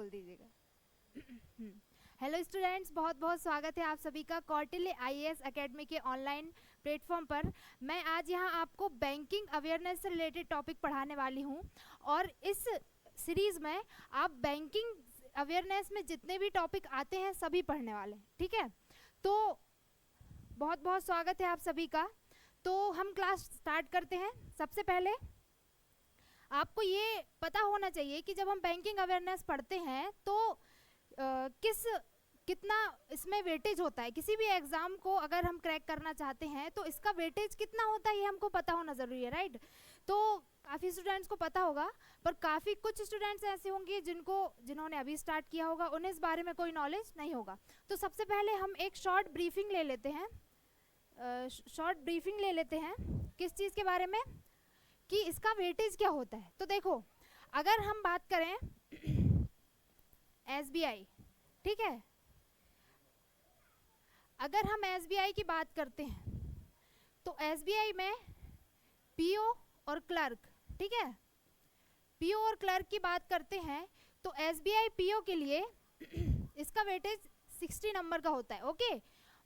बोल दीजिएगा। Hello students, बहुत बहुत स्वागत है आप सभी का कौटिल्य आईएएस एकेडमी के ऑनलाइन प्लेटफॉर्म पर। मैं आज यहाँ आपको बैंकिंग अवेयरनेस से रिलेटेड टॉपिक पढ़ाने वाली हूँ और इस सीरीज़ में आप बैंकिंग अवेयरनेस में जितने भी टॉपिक आते हैं सभी पढ़ने वाले हैं, ठीक है। तो बहुत बहुत स्वागत है आप सभी का। तो हम क्लास स्टार्ट करते हैं। सबसे पहले आपको ये पता होना चाहिए कि जब हम बैंकिंग अवेयरनेस पढ़ते हैं तो कितना इसमें वेटेज होता है। किसी भी एग्जाम को अगर हम क्रैक करना चाहते हैं तो इसका वेटेज कितना होता है ये हमको पता होना ज़रूरी है, राइट। तो काफ़ी स्टूडेंट्स को पता होगा, पर काफ़ी कुछ स्टूडेंट्स ऐसे होंगे जिन्होंने अभी स्टार्ट किया होगा, उन्हें इस बारे में कोई नॉलेज नहीं होगा। तो सबसे पहले हम एक शॉर्ट ब्रीफिंग ले लेते हैं। किस चीज़ के बारे में, कि इसका वेटेज क्या होता है। तो देखो, अगर हम बात करें एसबीआई, ठीक है, अगर हम एसबीआई की बात करते हैं तो एसबीआई में पीओ और क्लर्क, ठीक है, पीओ और क्लर्क की बात करते हैं तो एसबीआई पीओ के लिए इसका वेटेज 60 नंबर का होता है, ओके।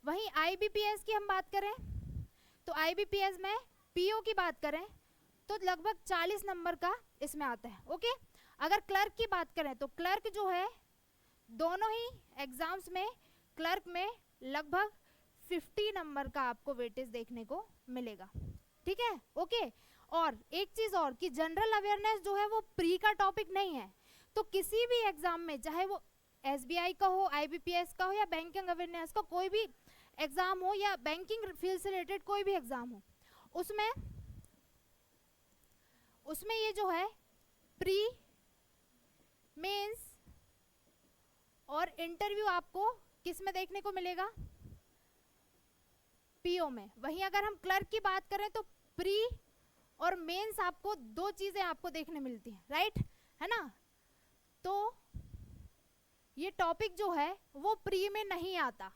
वहीं आईबीपीएस की हम बात करें तो आईबीपीएस में पीओ की बात करें तो लगभग 40 नंबर का इसमें आता है, ओके। अगर क्लर्क की बात करें तो क्लर्क जो है दोनों ही एग्जाम्स में क्लर्क में लगभग 50 नंबर का आपको वेटेज देखने को मिलेगा, ठीक है, ओके। और एक चीज़ और कि जनरल अवेयरनेस जो है वो प्री का टॉपिक नहीं है। तो किसी भी एग्जाम में, चाहे वो एसबीआई का हो, आईबीपीएस का हो या बैंकिंग अवेयरनेस का कोई भी एग्जाम हो या बैंकिंग फील्ड से रिलेटेड कोई भी एग्जाम हो, उसमें ये जो है प्री, मेंस और इंटरव्यू आपको किस में देखने को मिलेगा, पीओ में। वहीं अगर हम क्लर्क की बात करें तो प्री और मेंस आपको दो चीजें आपको देखने मिलती हैं, राइट, है ना। तो ये टॉपिक जो है वो प्री में नहीं आता,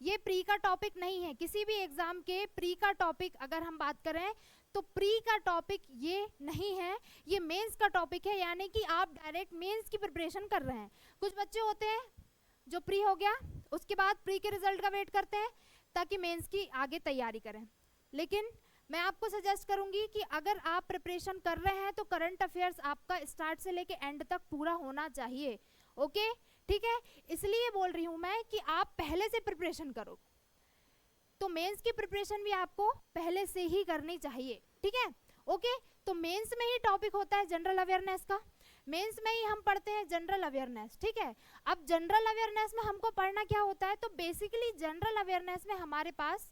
ये प्री का टॉपिक नहीं है। किसी भी एग्जाम के प्री का टॉपिक अगर हम बात करें तो प्री का टॉपिक ये नहीं है, ये मेंस का टॉपिक है। यानी कि आप डायरेक्ट मेंस की प्रिपरेशन कर रहे हैं। कुछ बच्चे होते हैं जो प्री हो गया उसके बाद प्री के रिजल्ट का वेट करते हैं ताकि मेंस की आगे तैयारी करें। लेकिन मैं आपको सजेस्ट करूंगी कि अगर आप प्रिपरेशन कर रहे हैं तो करंट अफेयर्स आपका स्टार्ट से लेके एंड तक पूरा होना चाहिए, ओके, ठीक है। इसलिए बोल रही हूं मैं कि आप पहले से प्रिपरेशन करो। तो मेंस की प्रिपरेशन भी आपको पहले से ही करनी चाहिए, ठीक है, ओके। तो मेंस में ही टॉपिक होता है जनरल अवेयरनेस का, मेंस में ही हम पढ़ते हैं जनरल अवेयरनेस, ठीक है। अब जनरल अवेयरनेस में हमको पढ़ना क्या होता है, तो बेसिकली जनरल अवेयरनेस में हमारे पास,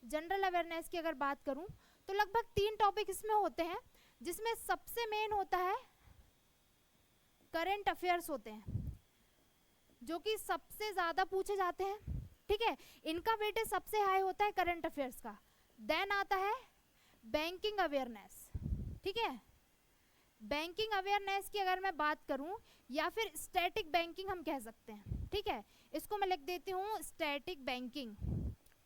जनरल अवेयरनेस की अगर बात करूं तो लगभग 3 टॉपिक इसमें होते हैं, जिसमें सबसे मेन होता है करंट अफेयर्स होते हैं, जो कि सबसे ज्यादा पूछे जाते हैं, ठीक है। इनका वेटेज सबसे हाई होता है करंट अफेयर्स का। देन आता है बैंकिंग अवेयरनेस, ठीक है। बैंकिंग अवेयरनेस की अगर मैं बात करूं या फिर स्टैटिक बैंकिंग हम कह सकते हैं, ठीक है, इसको मैं लिख देती हूं स्टैटिक बैंकिंग।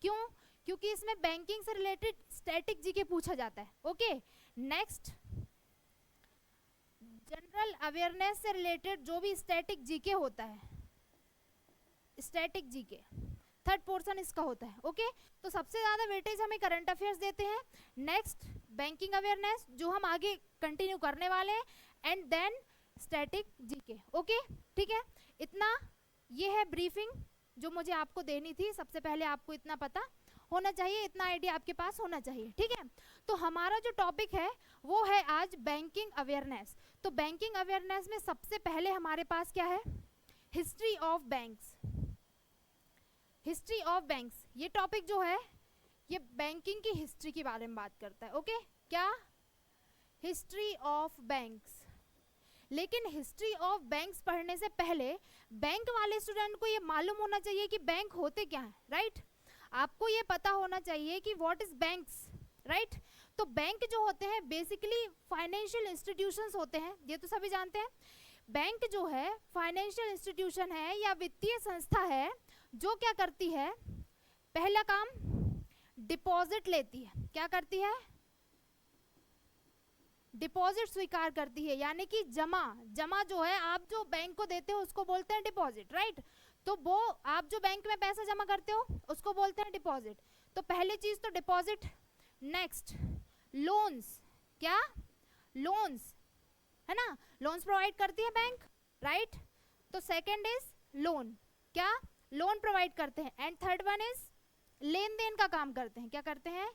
क्यों? क्योंकि इसमें बैंकिंग से रिलेटेड स्टैटिक जीके पूछा जाता है, ओके। नेक्स्ट, जनरल अवेयरनेस से रिलेटेड जो भी स्टैटिक जीके होता है, स्टैटिक जीके थर्ड पोर्शन इसका होता है, ओके। तो सबसे ज्यादा वेटेज हमें करंट अफेयर्स देते हैं, नेक्स्ट बैंकिंग अवेयरनेस जो हम आगे कंटिन्यू करने वाले हैं, and then static GK, okay, ठीक है। इतना ये है ब्रीफिंग जो मुझे आपको देनी थी। सबसे पहले आपको इतना पता होना चाहिए, इतना आइडिया आपके पास होना चाहिए, ठीक है। तो हमारा जो टॉपिक है वो है आज बैंकिंग अवेयरनेस। तो बैंकिंग अवेयरनेस में सबसे पहले हमारे पास क्या है, history of banks. History of banks ये टॉपिक जो है ये बैंकिंग की हिस्ट्री के बारे में बात करता है, ओके। क्या? History of banks. लेकिन हिस्ट्री ऑफ बैंक्स पढ़ने से पहले बैंक वाले स्टूडेंट को ये मालूम होना चाहिए कि बैंक होते क्या हैं, राइट। आपको ये पता होना चाहिए कि व्हाट इज बैंक्स, राइट। तो बैंक जो होते हैं बेसिकली फाइनेंशियल इंस्टीट्यूशंस होते हैं, ये तो सभी जानते हैं। बैंक जो है फाइनेंशियल इंस्टीट्यूशन है या वित्तीय संस्था है जो क्या करती है, पहला काम डिपॉजिट लेती है। क्या करती है? डिपॉजिट स्वीकार करती है, यानी कि जमा जो है आप जो बैंक को देते लेते हो उसको बोलते हैं डिपॉजिट, राइट। तो वो आप जो बैंक में पैसा जमा करते हो उसको बोलते हैं डिपॉजिट। तो पहली चीज तो डिपॉजिट। नेक्स्ट लोन्स, क्या लोन्स, है ना, लोन्स प्रोवाइड करती है बैंक, राइट। तो सेकंड इज लोन, क्या लोन प्रोवाइड करते हैं। एंड थर्ड वन इज लेन देन का काम करते हैं, क्या करते हैं,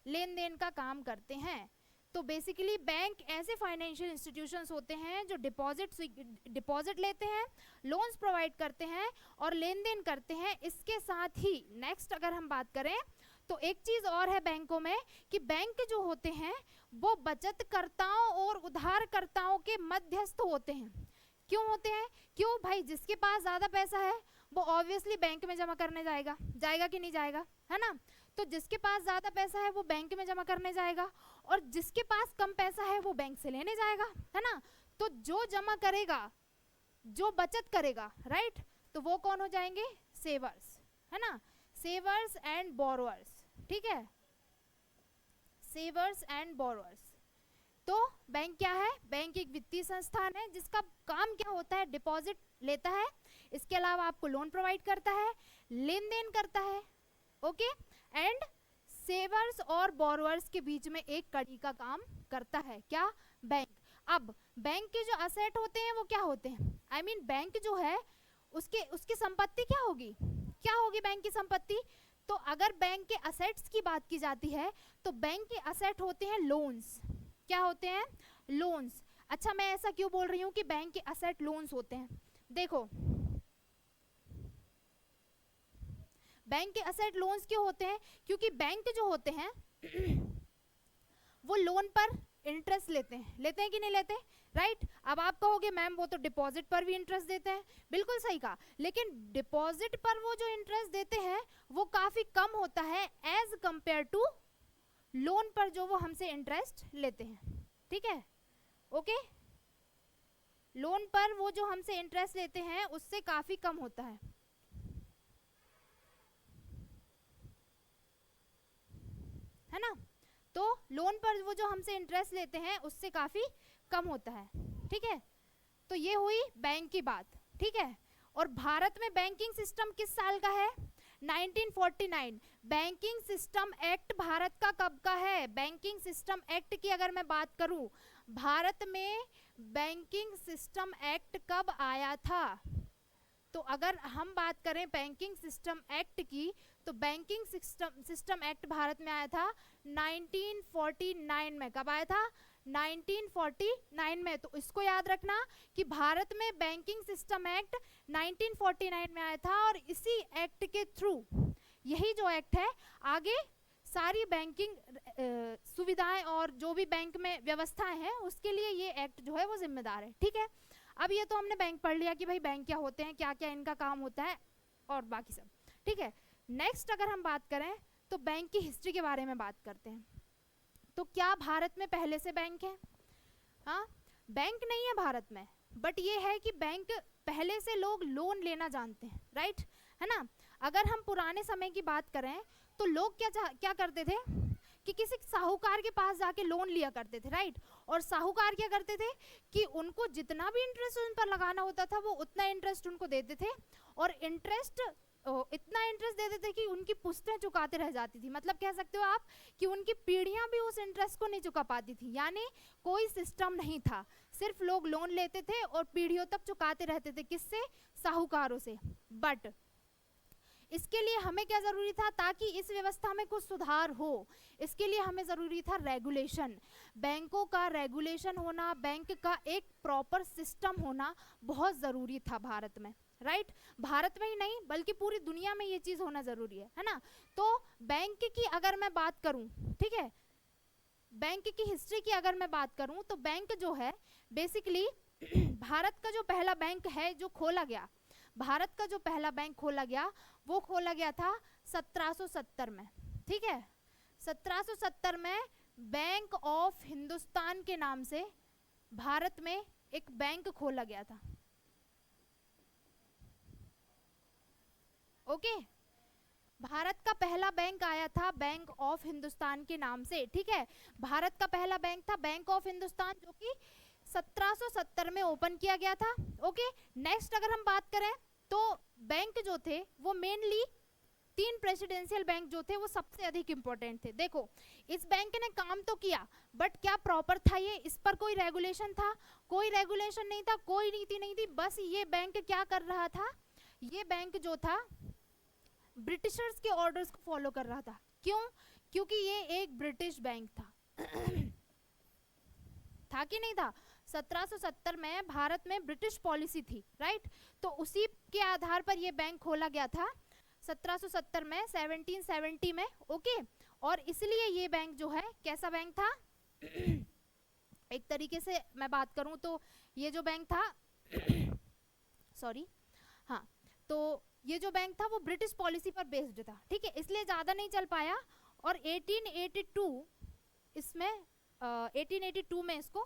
लेन देन का काम करते हैं। तो बेसिकली बैंक ऐसे फाइनेंशियल इंस्टीट्यूशंस होते हैं जो डिपॉजिट लेते हैं, लोन्स प्रोवाइड करते हैं और लेन देन करते हैं। इसके साथ ही नेक्स्ट अगर हम बात करें तो एक चीज और है बैंकों में कि बैंक जो होते हैं वो बचतकर्ताओं और उधारकर्ताओं के मध्यस्थ होते हैं। क्यों होते हैं, क्यों भाई, जिसके पास ज्यादा पैसा है वो ऑब्वियसली बैंक में जमा करने जाएगा, जाएगा कि नहीं जाएगा, है ना। तो जिसके पास ज्यादा पैसा है वो बैंक में जमा करने जाएगा और जिसके पास कम पैसा है वो बैंक से लेने जाएगा, है ना। तो जो जमा करेगा, जो बचत करेगा, राइट, तो वो कौन हो जाएंगे, सेवर्स, है ना, सेवर्स एंड बोरोअर्स, ठीक है, सेवर्स एंड बोरोअर्स। तो बैंक क्या है, बैंक एक वित्तीय संस्थान है जिसका काम क्या होता है, डिपॉजिट लेता है, इसके अलावा आपको लोन प्रोवाइड करता है, लेन देन करता है, ओके, एंड सेवर्स और बोरोअर्स के बीच में एक कड़ी का काम करता है, क्या, बैंक। अब बैंक के जो असेट होते हैं वो क्या होते हैं, आई मीन बैंक जो है उसकी संपत्ति क्या होगी, क्या होगी बैंक की संपत्ति। तो अगर बैंक के असेट्स की बात की जाती है तो बैंक के असेट होते हैं लोन्स, क्या होते हैं, लोन्स। अच्छा, मैं ऐसा क्यों बोल रही हूँ कि बैंक के असेट लोन्स होते हैं, देखो बैंक के असेट लोन्स क्यों होते हैं, क्योंकि बैंक जो होते हैं वो लोन पर इंटरेस्ट लेते हैं कि नहीं लेते, राइट। अब आप कहोगे मैम वो तो डिपॉजिट पर भी इंटरेस्ट देते हैं, बिल्कुल सही कहा, लेकिन डिपॉजिट पर वो जो इंटरेस्ट देते हैं वो काफी कम होता है एज कंपेयर टू लोन पर जो वो हमसे इंटरेस्ट लेते हैं, ठीक है, ओके। लोन पर वो जो हमसे इंटरेस्ट लेते हैं उससे काफी कम होता है ना। तो लोन पर वो जो हमसे इंटरेस्ट लेते हैं उससे काफी कम होता है, ठीक है। तो ये हुई बैंक की बात, ठीक है। और भारत में बैंकिंग सिस्टम किस साल का है, 1949। बैंकिंग सिस्टम एक्ट भारत का कब का है, बैंकिंग सिस्टम एक्ट की अगर मैं बात करूं, भारत में बैंकिंग सिस्टम एक्ट कब आया था। तो अगर हम बात करें बैंकिंग सिस्टम एक्ट की तो बैंकिंग सिस्टम एक्ट भारत में आया था 1949 में। कब आया था, 1949 में। तो इसको याद रखना कि भारत में बैंकिंग सिस्टम एक्ट 1949 में आया था और इसी एक्ट के थ्रू, यही जो एक्ट है, आगे सारी बैंकिंग सुविधाएं और जो भी बैंक में व्यवस्थाएं हैं उसके लिए ये एक्ट जो है वो जिम्मेदार है, ठीक है। अब ये तो हमने बैंक पढ़ लिया कि भाई बैंक क्या होते हैं, क्या क्या इनका काम होता है और बाकी सब, ठीक है। नेक्स्ट अगर हम बात करें तो बैंक की हिस्ट्री के बारे में बात करते हैं। तो क्या भारत में पहले से बैंक है, हाँ, बैंक नहीं है भारत में, बट ये है कि बैंक पहले से लोग लोन लेना जानते हैं, राइट, है ना। अगर हम पुराने समय की बात करें तो लोग क्या करते थे कि किसी साहूकार के पास जाके लोन लिया करते थे, राइट। और साहूकार क्या करते थे कि उनको जितना भी इंटरेस्ट उन पर लगाना होता था वो उतना इंटरेस्ट उनको देते थे और इतना इंटरेस्ट देते थे कि उनकी पुश्तें चुकाते रह जाती थी। मतलब कह सकते हो आप कि उनकी पीढ़ियां भी उस इंटरेस्ट को नहीं चुका पाती थी, यानी कोई सिस्टम नहीं था, सिर्फ लोग लोन लेते थे और पीढ़ियों तक चुकाते रहते थे, किससे, साहूकारों से। बट इसके लिए हमें क्या जरूरी था, ताकि इस व्यवस्था में कुछ सुधार हो, इसके लिए हमें जरूरी था रेगुलेशन, बैंकों का रेगुलेशन होना, बैंक का एक प्रॉपर सिस्टम होना बहुत जरूरी था भारत में, राइट। भारत में ही नहीं बल्कि पूरी दुनिया में ये चीज होना जरूरी है ना। तो बैंक की अगर मैं बात करूं, ठीक है, बैंक की हिस्ट्री की अगर मैं बात करूं तो बैंक जो है बेसिकली भारत का जो पहला बैंक है जो खोला गया, भारत का जो पहला बैंक खोला गया वो खोला गया था 1770 में, ठीक है। 1770 में बैंक ऑफ हिंदुस्तान के नाम से भारत में एक बैंक खोला गया था, ओके। भारत का पहला बैंक आया था बैंक ऑफ हिंदुस्तान के नाम से, ठीक है। भारत का पहला बैंक था बैंक ऑफ हिंदुस्तान, जो कि 1770 में ओपन किया गया था। ओके, नेक्स्ट अगर हम बात करें तो बैंक जो थे वो मेनली 3 प्रेसिडेंशियल बैंक जो थे वो सबसे अधिक इंपॉर्टेंट थे। देखो, इस बैंक ने काम तो किया, बट क्या प्रॉपर था ये? इस पर कोई रेगुलेशन था? कोई रेगुलेशन नहीं था, कोई नीति नहीं थी। बस ये बैंक क्या कर रहा था, ये बैंक जो था ब्रिटिशर्स के ऑर्डर्स को फॉलो कर रहा था। क्यों? क्योंकि ये एक ब्रिटिश बैंक था। था कि नहीं था? 1770 में भारत में ब्रिटिश पॉलिसी थी, राइट? तो उसी के आधार पर ये बैंक खोला गया था 1770 में, 1770 में। ओके, और इसलिए ये बैंक जो है कैसा बैंक था? एक तरीके से मैं बात करूं तो ये जो बैंक था सॉरी, हाँ, तो ये जो बैंक था वो ब्रिटिश पॉलिसी पर बेस्ड था, ठीक है, इसलिए ज़्यादा नहीं चल पाया। और 1882 में इसको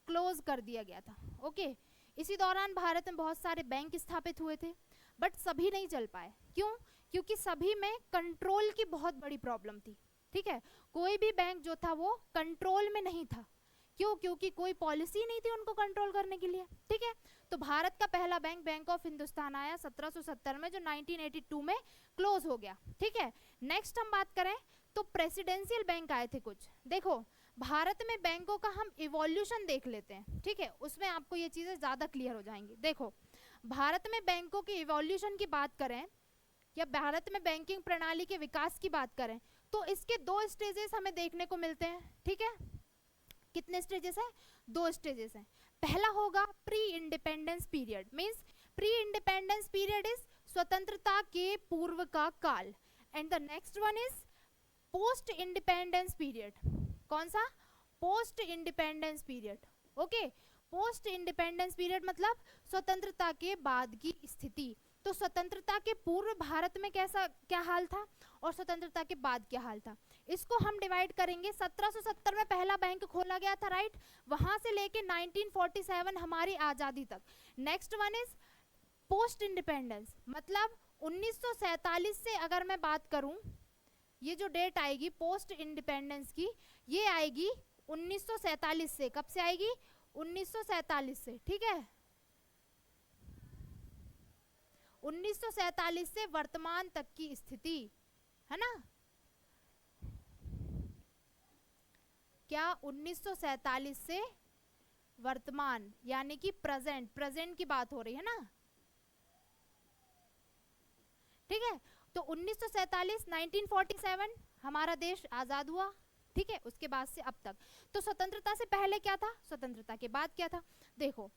क्लोज कर दिया गया था। ओके, इसी दौरान भारत में बहुत सारे बैंक स्थापित हुए थे, बट सभी नहीं चल पाए। क्यों? क्योंकि सभी में कंट्रोल की बहुत बड़ी प्रॉब्लम थी, ठीक है। कोई भी बैंक जो था वो कंट्रोल में नहीं था। क्यों? क्योंकि कोई पॉलिसी नहीं थी उनको कंट्रोल करने के लिए, ठीक है। तो भारत का पहला बैंक, बैंक ऑफ हिंदुस्तान, आया 1770 में, जो 1982 में क्लोज हो गया, ठीक है। नेक्स्ट हम बात करें तो प्रेसिडेंशियल बैंक आए थे कुछ। देखो, भारत में बैंकों का हम इवोल्यूशन देख लेते हैं, ठीक है, उसमें आपको ये चीज़ें ज़्यादा क्लियर हो जाएंगी। देखो, भारत में बैंकों के इवोल्यूशन की बात करें या भारत में बैंकिंग प्रणाली के विकास की बात करें तो इसके 2 स्टेजेस हमें देखने को मिलते हैं, ठीक है। कितने स्टेजेस हैं? 2 स्टेजेस हैं। पहला होगा pre independence period, means pre independence period is स्वतंत्रता के पूर्व का काल, and the next one is post independence period. कौन सा? Post independence period. Okay, post independence period मतलब स्वतंत्रता के बाद की स्थिति। तो स्वतंत्रता के पूर्व भारत में कैसा क्या हाल था और स्वतंत्रता के बाद क्या हाल था, इसको हम डिवाइड करेंगे। 1770 में पहला बैंक खोला गया था, राइट, वहां से लेके 1947 हमारी आजादी तक। Next one is post independence, मतलब 1947 से अगर मैं बात करूं, ये जो डेट आएगी पोस्ट इंडिपेंडेंस की, ये आएगी 1947 से। कब से आएगी? 1947 से, ठीक है। 1947 से वर्तमान तक की स्थिति है ना, क्या 1947 से वर्तमान यानी कि प्रेजेंट की बात हो रही है ना, ठीक है। तो 1947 1947 हमारा देश आजाद हुआ, ठीक है, उसके बाद से अब तक। तो स्वतंत्रता से पहले क्या था, स्वतंत्रता के बाद क्या था? देखो,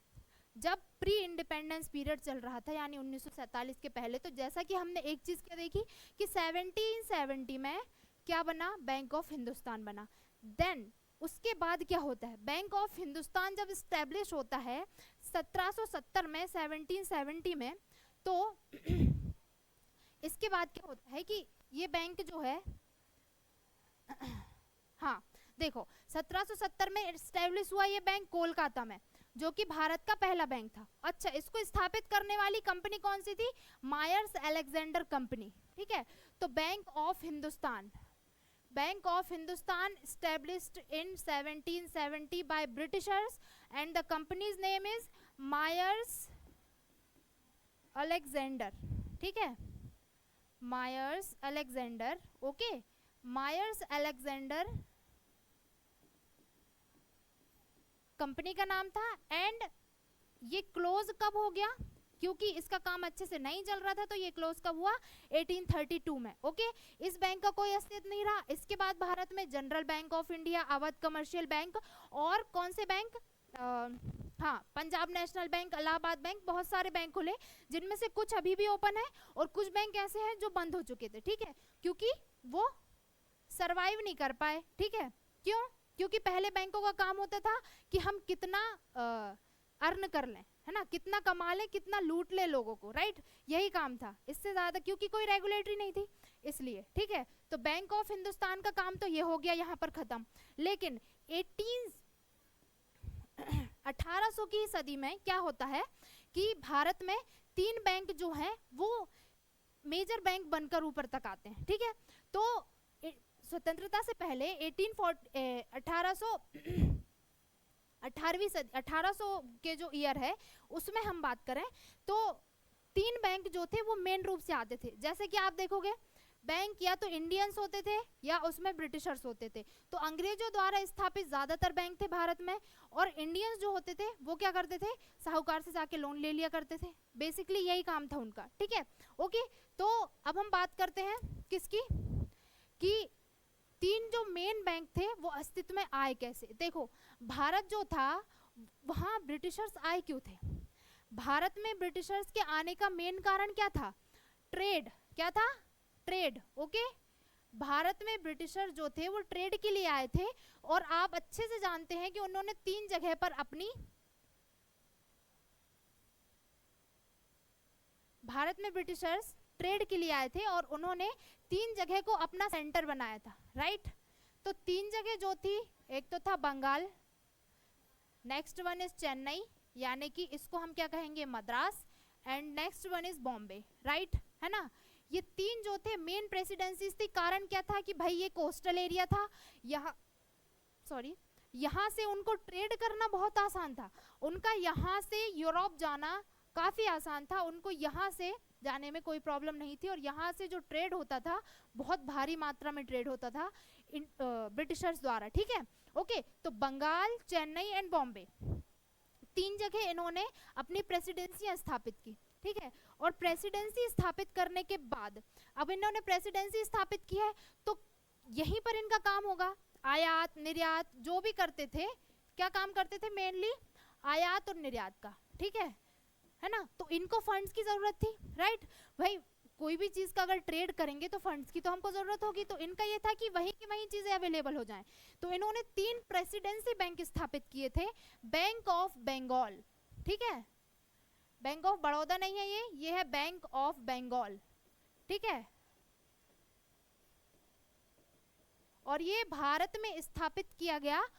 जब प्री इंडिपेंडेंस पीरियड चल रहा था यानी 1947 के पहले, तो जैसा कि हमने एक चीज क्या देखी कि 1770 में क्या बना? बैंक ऑफ हिंदुस्तान बना। देन उसके बाद क्या होता है? बैंक ऑफ हिंदुस्तान जब स्टैब्लिश होता है 1770 में, 1770 में, तो इसके बाद क्या होता है कि ये बैंक जो है हाँ, देखो 1770 में स्टैब्लिश हुआ ये बैंक कोलकाता में, जो कि भारत का पहला बैंक था। अच्छा, इसको स्थापित करने वाली कंपनी कौन सी थी? मायर्स अलेक्जेंडर कंपनी, ठीक है। तो bank of Hindustan established in 1770 by Britishers and the company's name is Myers Alexander, ठीक है, Myers Alexander, okay, Myers Alexander company का नाम था। एंड ये क्लोज कब हो गया? क्योंकि इसका काम अच्छे से नहीं चल रहा था, तो ये क्लोज कब हुआ? 1832 में, ओके। इस बैंक का कोई अस्तित्व नहीं रहा। इसके बाद भारत में general bank of India, Awadh commercial bank और कौन से बैंक, हाँ, Punjab national bank, Allahabad bank, बहुत सारे बैंक खुले, जिनमें से कुछ अभी भी ओपन है और कुछ बैंक ऐसे हैं जो बंद हो चुके थे, ठीक है, क्योंकि वो सरवाइव नहीं कर पाए, ठीक है। क्यों? क्योंकि पहले बैंकों का काम होता था कि हम कितना अर्न कर लें, है ना, कितना कमा लें, कितना लूट ले लोगों को, राइट, यही काम था, इससे ज्यादा, क्योंकि कोई रेगुलेटरी नहीं थी इसलिए, ठीक है। तो बैंक ऑफ हिंदुस्तान का काम तो ये हो गया यहाँ पर खत्म। लेकिन 1800 की सदी में क्या होता है कि भारत में 3 बैंक जो हैं वो मेजर बैंक बनकर ऊपर तक आते हैं, ठीक है। तो स्वतंत्रता से पहले 1840 18वीं सदी 1800 के जो ईयर है उसमें हम बात करें तो 3 बैंक जो थे वो मेन रूप से आते थे। जैसे कि आप देखोगे बैंक या तो इंडियंस होते थे या उसमें ब्रिटिशर्स होते थे। तो अंग्रेजों द्वारा स्थापित ज्यादातर बैंक थे भारत में, और इंडियंस जो होते थे वो क्या करते थे, साहूकार से जाके लोन ले लिया करते थे। बेसिकली यही काम था उनका, ठीक है। ओके, तो अब हम बात करते हैं किसकी, कि 3 जो मेन बैंक थे वो अस्तित्व में आए कैसे। देखो भारत जो था वहाँ ब्रिटिशर्स आए क्यों थे, भारत में ब्रिटिशर्स के आने का मेन कारण क्या था, ट्रेड। क्या था, ट्रेड। ओके, भारत में ब्रिटिशर जो थे वो ट्रेड के लिए आए थे, और आप अच्छे से जानते हैं कि उन्होंने 3 जगह पर अपनी, भारत में ब्रिटिशर्स ट्रेड के लिए आए थे और उन्होंने 3 जगह को अपना सेंटर बनाया था, राइट। तो 3 जगह जो थी, एक तो था Bengal, next one is Chennai, यानी कि इसको हम क्या कहेंगे, Madras, and next one is Bombay, right, है ना। ये 3 जो थे मेन प्रेसिडेंसीज थी। कारण क्या था कि भाई ये कोस्टल एरिया था, यहाँ यहाँ से उनको ट्रेड करना बहुत आसान था, उनका यहाँ से यूरोप जाना काफी आसान था, उनको यहाँ से जाने में कोई प्रॉब्लम नहीं थी, और यहाँ से जो ट्रेड होता था बहुत भारी मात्रा में ट्रेड होता था ब्रिटिशर्स द्वारा, ठीक है। ओके, तो बंगाल, चेन्नई एंड बॉम्बे, 3 जगह इन्होंने अपनी प्रेसिडेंसी स्थापित की, ठीक है। और प्रेसिडेंसी स्थापित करने के बाद, अब इन्होंने प्रेसिडेंसी स्थापित की है तो यहीं पर इनका काम होगा, आयात निर्यात जो भी करते थे, क्या काम करते थे, मेनली आयात और निर्यात का, ठीक है ना। तो इनको फंड्स की जरूरत थी, राइट। भाई कोई भी चीज का अगर ट्रेड करेंगे तो फंड्स की तो हमको जरूरत होगी, तो इनका ये था कि वहीं की वहीं चीजें अवेलेबल हो जाएं। तो इन्होंने 3 प्रेसिडेंसी बैंक स्थापित किए थे। बैंक ऑफ बंगाल, ठीक है, बैंक ऑफ बड़ौदा नहीं है ये है बैंक ऑफ बंगाल, ठीक है। और ये भारत में स्थापित किया गया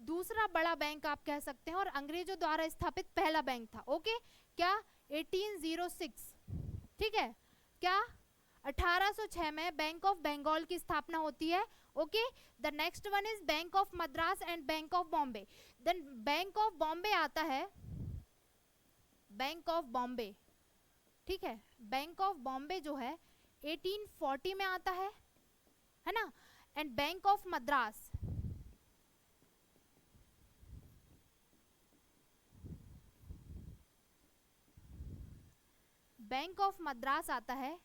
दूसरा बड़ा बैंक आप कह सकते हैं, और अंग्रेजों द्वारा स्थापित पहला बैंक था। ओके, क्या 1806, ठीक है, क्या 1806 में बैंक ऑफ बंगाल की स्थापना होती है। Okay, the next one is bank of Madras and bank of Bombay. Then bank of Bombay आता है, बैंक ऑफ बॉम्बे, ठीक है, बैंक ऑफ बॉम्बे जो है 1840 में आता है ना। And bank of Madras, bank of Madras आता है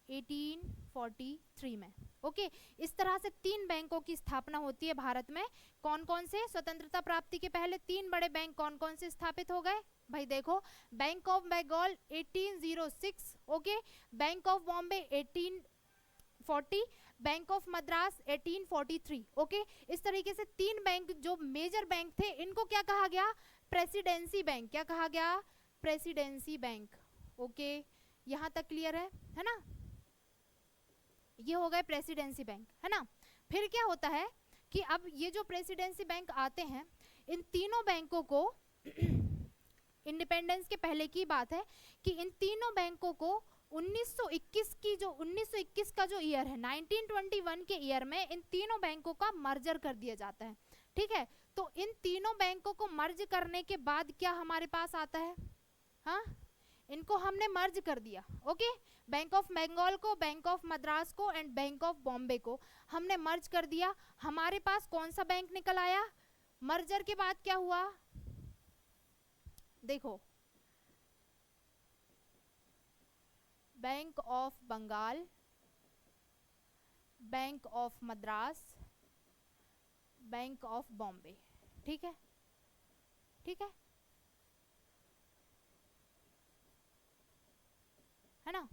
1843 में। ओके, इस तरह से 3 बैंकों की स्थापना होती है भारत में। कौन कौन से, स्वतंत्रता प्राप्ति के पहले 3 बड़े बैंक कौन कौन से स्थापित हो गए, भाई देखो, bank of Bengal 1806, okay, bank of Bombay 1840, bank of Madras 1843। Okay, इस तरीके से 3 बैंक जो मेजर बैंक थे, इनको क्या कहा गया, प्रेसिडेंसी बैंक। क्या कहा गया, प्रेसिडेंसी बैंक। ओके, यहां तक क्लियर है ना। ये हो गए प्रेसिडेंसी बैंक, है ना। फिर क्या होता है कि अब ये जो प्रेसिडेंसी बैंक आते हैं, इन तीनों बैंकों को इंडिपेंडेंस के पहले की बात है कि इन तीनों बैंकों को 1921 का जो ईयर है, 1921 के ईयर में इन तीनों बैंकों का मर्जर कर दिया जाता है, ठीक है। तो इन तीनों बैंकों को मर्ज करने के बाद क्या हमारे पास आता है, हाँ, इनको हमने मर्ज कर दिया। ओके, बैंक ऑफ बंगाल को, बैंक ऑफ मद्रास को एंड बैंक ऑफ बॉम्बे को हमने मर्ज कर दिया। हमारे पास कौन सा बैंक निकल आया, मर्जर के बाद क्या हुआ, देखो, bank of Bengal, bank of Madras, bank of Bombay, ठीक है, ठीक है ना।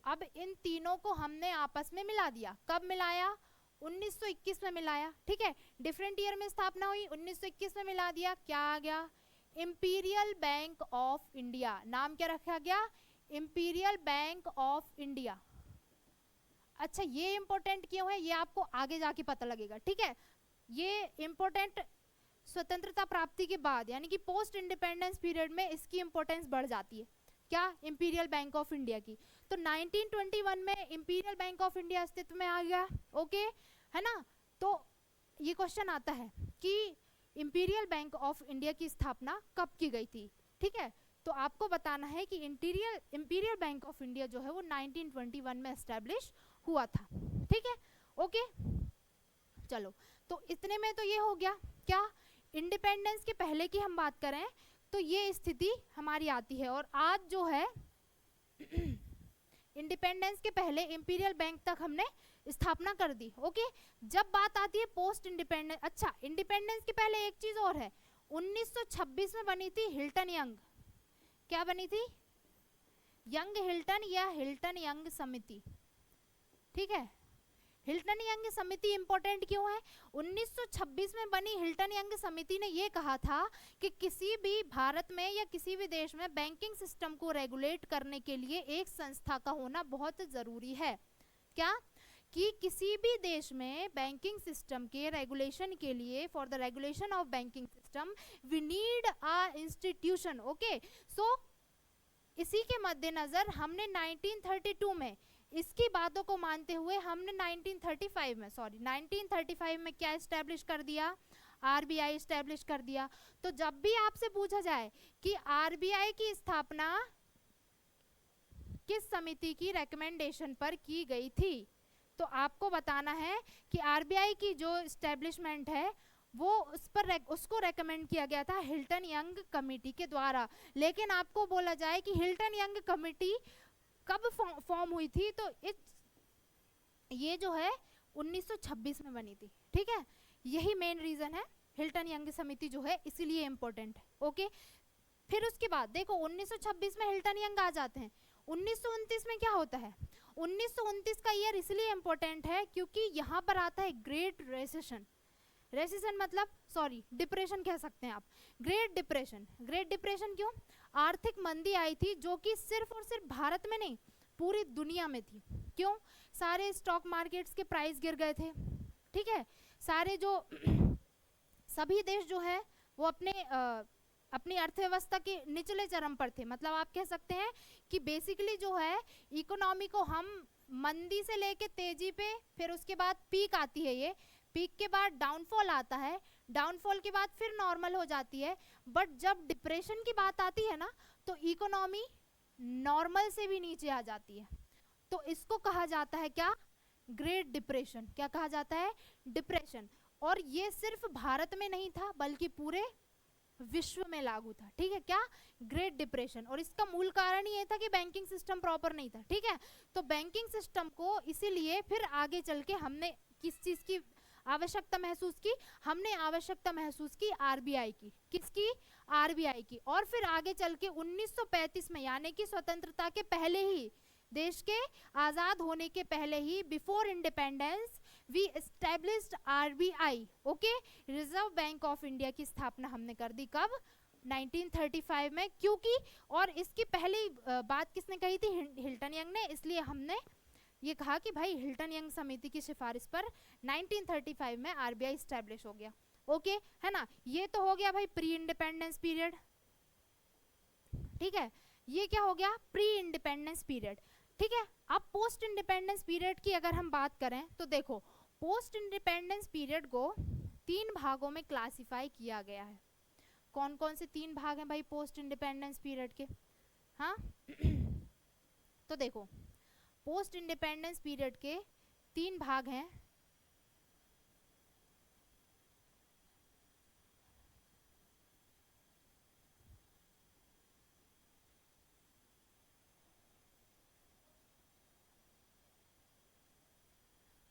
अब इन तीनों को हमने आपस में मिला दिया। कब मिलाया, 1921 में मिलाया, ठीक है। डिफरेंट ईयर में स्थापना हुई, 1921 में मिला दिया। क्या आ गया, इंपीरियल बैंक ऑफ इंडिया। नाम क्या रखा गया, इंपीरियल बैंक ऑफ इंडिया। अच्छा, ये इंपॉर्टेंट क्यों है, ये आपको आगे जाके पता लगेगा, ठीक है। ये इंपॉर्टेंट स्वतंत्रता प्राप्ति के बाद, यानी कि पोस्ट इंडिपेंडेंस पीरियड में इसकी इंपॉर्टेंस बढ़ जाती है। क्या, इंपीरियल बैंक ऑफ इंडिया की। तो 1921 में इंपीरियल बैंक ऑफ इंडिया अस्तित्व में आ गया। ओके, है ना। तो ये क्वेश्चन आता है कि इंपीरियल बैंक ऑफ इंडिया की स्थापना कब की गई थी, ठीक है। तो आपको बताना है कि इंपीरियल बैंक ऑफ इंडिया जो है वो 1921 में एस्टेब्लिश हुआ था, ठीक है, ओके। चलो, तो इतने में तो ये हो गया। क्या इंडिपेंडेंस के पहले की हम बात करें तो ये स्थिति हमारी आती है, और आज जो है इंडिपेंडेंस के पहले इंपीरियल बैंक तक हमने स्थापना कर दी, ओके। जब बात आती है पोस्ट इंडिपेंडेंस, अच्छा इंडिपेंडेंस के पहले एक चीज और है, 1926 में बनी थी हिल्टन यंग, क्या बनी थी, यंग हिल्टन या हिल्टन यंग समिति, ठीक है। हिल्टन यंग समिति इंपॉर्टेंट क्यों है, 1926 में बनी हिल्टन यंग समिति ने ये कहा था कि किसी भी भारत में या किसी भी देश में बैंकिंग सिस्टम को रेगुलेट करने के लिए एक संस्था का होना बहुत जरूरी है। क्या कि किसी भी देश में बैंकिंग सिस्टम के रेगुलेशन के लिए, for the regulation of banking system we need a institution, okay. So इसी के मद्देनजर हमने 1932 में इसकी बातों को मानते हुए हमने 1935 में क्या एस्टेब्लिश कर दिया, आरबीआई एस्टेब्लिश कर दिया। तो जब भी आपसे पूछा जाए कि आरबीआई की स्थापना किस समिति की रिकमेंडेशन पर की गई थी, तो आपको बताना है कि आरबीआई की जो एस्टेब्लिशमेंट है वो उसको रेकमेंड किया गया था हिल्टन यंग कमेटी के द्वारा। लेकिन आपको बोला जाए कि हिल्टन यंग कमेटी कब फॉर्म हुई थी, तो ये जो है 1926 में बनी थी, ठीक है। यही मेन रीजन है, हिल्टन यंग समिति जो है इसीलिए इंपॉर्टेंट है, ओके। फिर उसके बाद देखो 1926 में हिल्टन यंग आ जाते हैं, 1929 में क्या होता है, 1929 का ईयर इसलिए इंपॉर्टेंट है क्योंकि यहाँ पर आता है ग्रेट रेसेशन, रेसेशन मतलब सॉरी डिप्रेशन कह सकते हैं आप, ग्रेट डिप्रेशन। ग्रेट डिप्रेशन क्यों, आर्थिक मंदी आई थी जो कि सिर्फ और सिर्फ भारत में नहीं पूरी दुनिया में थी। क्यों, सारे स्टॉक मार्केट्स के प्राइस गिर गए थे, ठीक है। सारे जो सभी देश जो है वो अपनी अर्थव्यवस्था के निचले चरम पर थे, मतलब आप कह सकते हैं कि बेसिकली जो है इकोनॉमी को हम मंदी से लेके तेजी पे, फिर उसके बाद पीक आती है, ये पीक के बाद डाउनफॉल आता है, डाउनफॉल के बाद फिर नॉर्मल हो जाती है। बट जब डिप्रेशन की बात आती है ना तो इकोनॉमी नॉर्मल से भी नीचे आ जाती है, तो इसको कहा जाता है क्या, ग्रेट डिप्रेशन। क्या कहा जाता है, डिप्रेशन। और ये सिर्फ भारत में नहीं था बल्कि पूरे विश्व में लागू था, ठीक है, क्या, ग्रेट डिप्रेशन। और इसका मूल कारण ये था कि बैंकिंग सिस्टम प्रॉपर नहीं था, ठीक है। तो बैंकिंग सिस्टम को इसीलिए फिर आगे चल के हमने किस चीज की आवश्यकता महसूस की, हमने आवश्यकता महसूस की आरबीआई की, किसकी, आरबीआई की। और फिर आगे चल के 1935 में यानी कि स्वतंत्रता के पहले ही, देश के आजाद होने के पहले ही, before independence we established RBI, okay, reserve bank of India की स्थापना हमने कर दी कब, 1935 में। क्योंकि और इसकी पहली बात किसने कही थी, हिल्टन यंग ने, इसलिए हमने ये कहा कि भाई हिल्टन यंग समिति की सिफारिश पर 1935 में आरबीआई स्टैब्लिश हो गया, ओके, है ना। ये तो हो गया भाई प्री इंडिपेंडेंस पीरियड, ठीक है, ये क्या हो गया, प्री इंडिपेंडेंस पीरियड, ठीक है। अब पोस्ट इंडिपेंडेंस पीरियड की अगर हम बात करें तो देखो पोस्ट इंडिपेंडेंस पीरियड को 3 भागों में क्लासिफाई किया गया है। कौन कौन से 3 भाग हैं भाई पोस्ट इंडिपेंडेंस पीरियड के, हाँ तो देखो पोस्ट इंडिपेंडेंस पीरियड के 3 भाग हैं।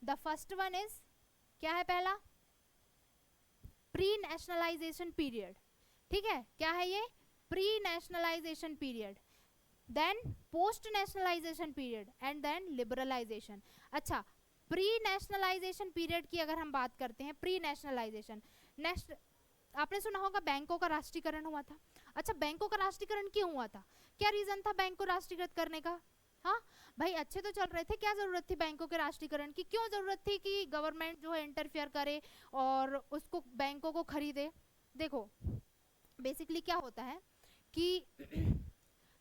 द फर्स्ट वन इज, क्या है पहला, प्री नेशनलाइजेशन पीरियड, ठीक है, क्या है ये, pre nationalisation period, then post nationalisation period and then liberalisation. अच्छा, प्री नेशनलाइजेशन पीरियड की अगर हम बात करते हैं, प्री नेशनलाइजेशन, आपने सुना होगा बैंकों का राष्ट्रीयकरण हुआ था। अच्छा, बैंकों का राष्ट्रीयकरण क्यों हुआ था, क्या रीजन था बैंक को राष्ट्रीयकृत करने का, हाँ भाई अच्छे तो चल रहे थे, क्या जरूरत थी बैंकों के राष्ट्रीयकरण की, क्यों जरूरत थी कि गवर्नमेंट जो है इंटरफेयर करे और उसको बैंकों को खरीदे। देखो बेसिकली क्या होता है कि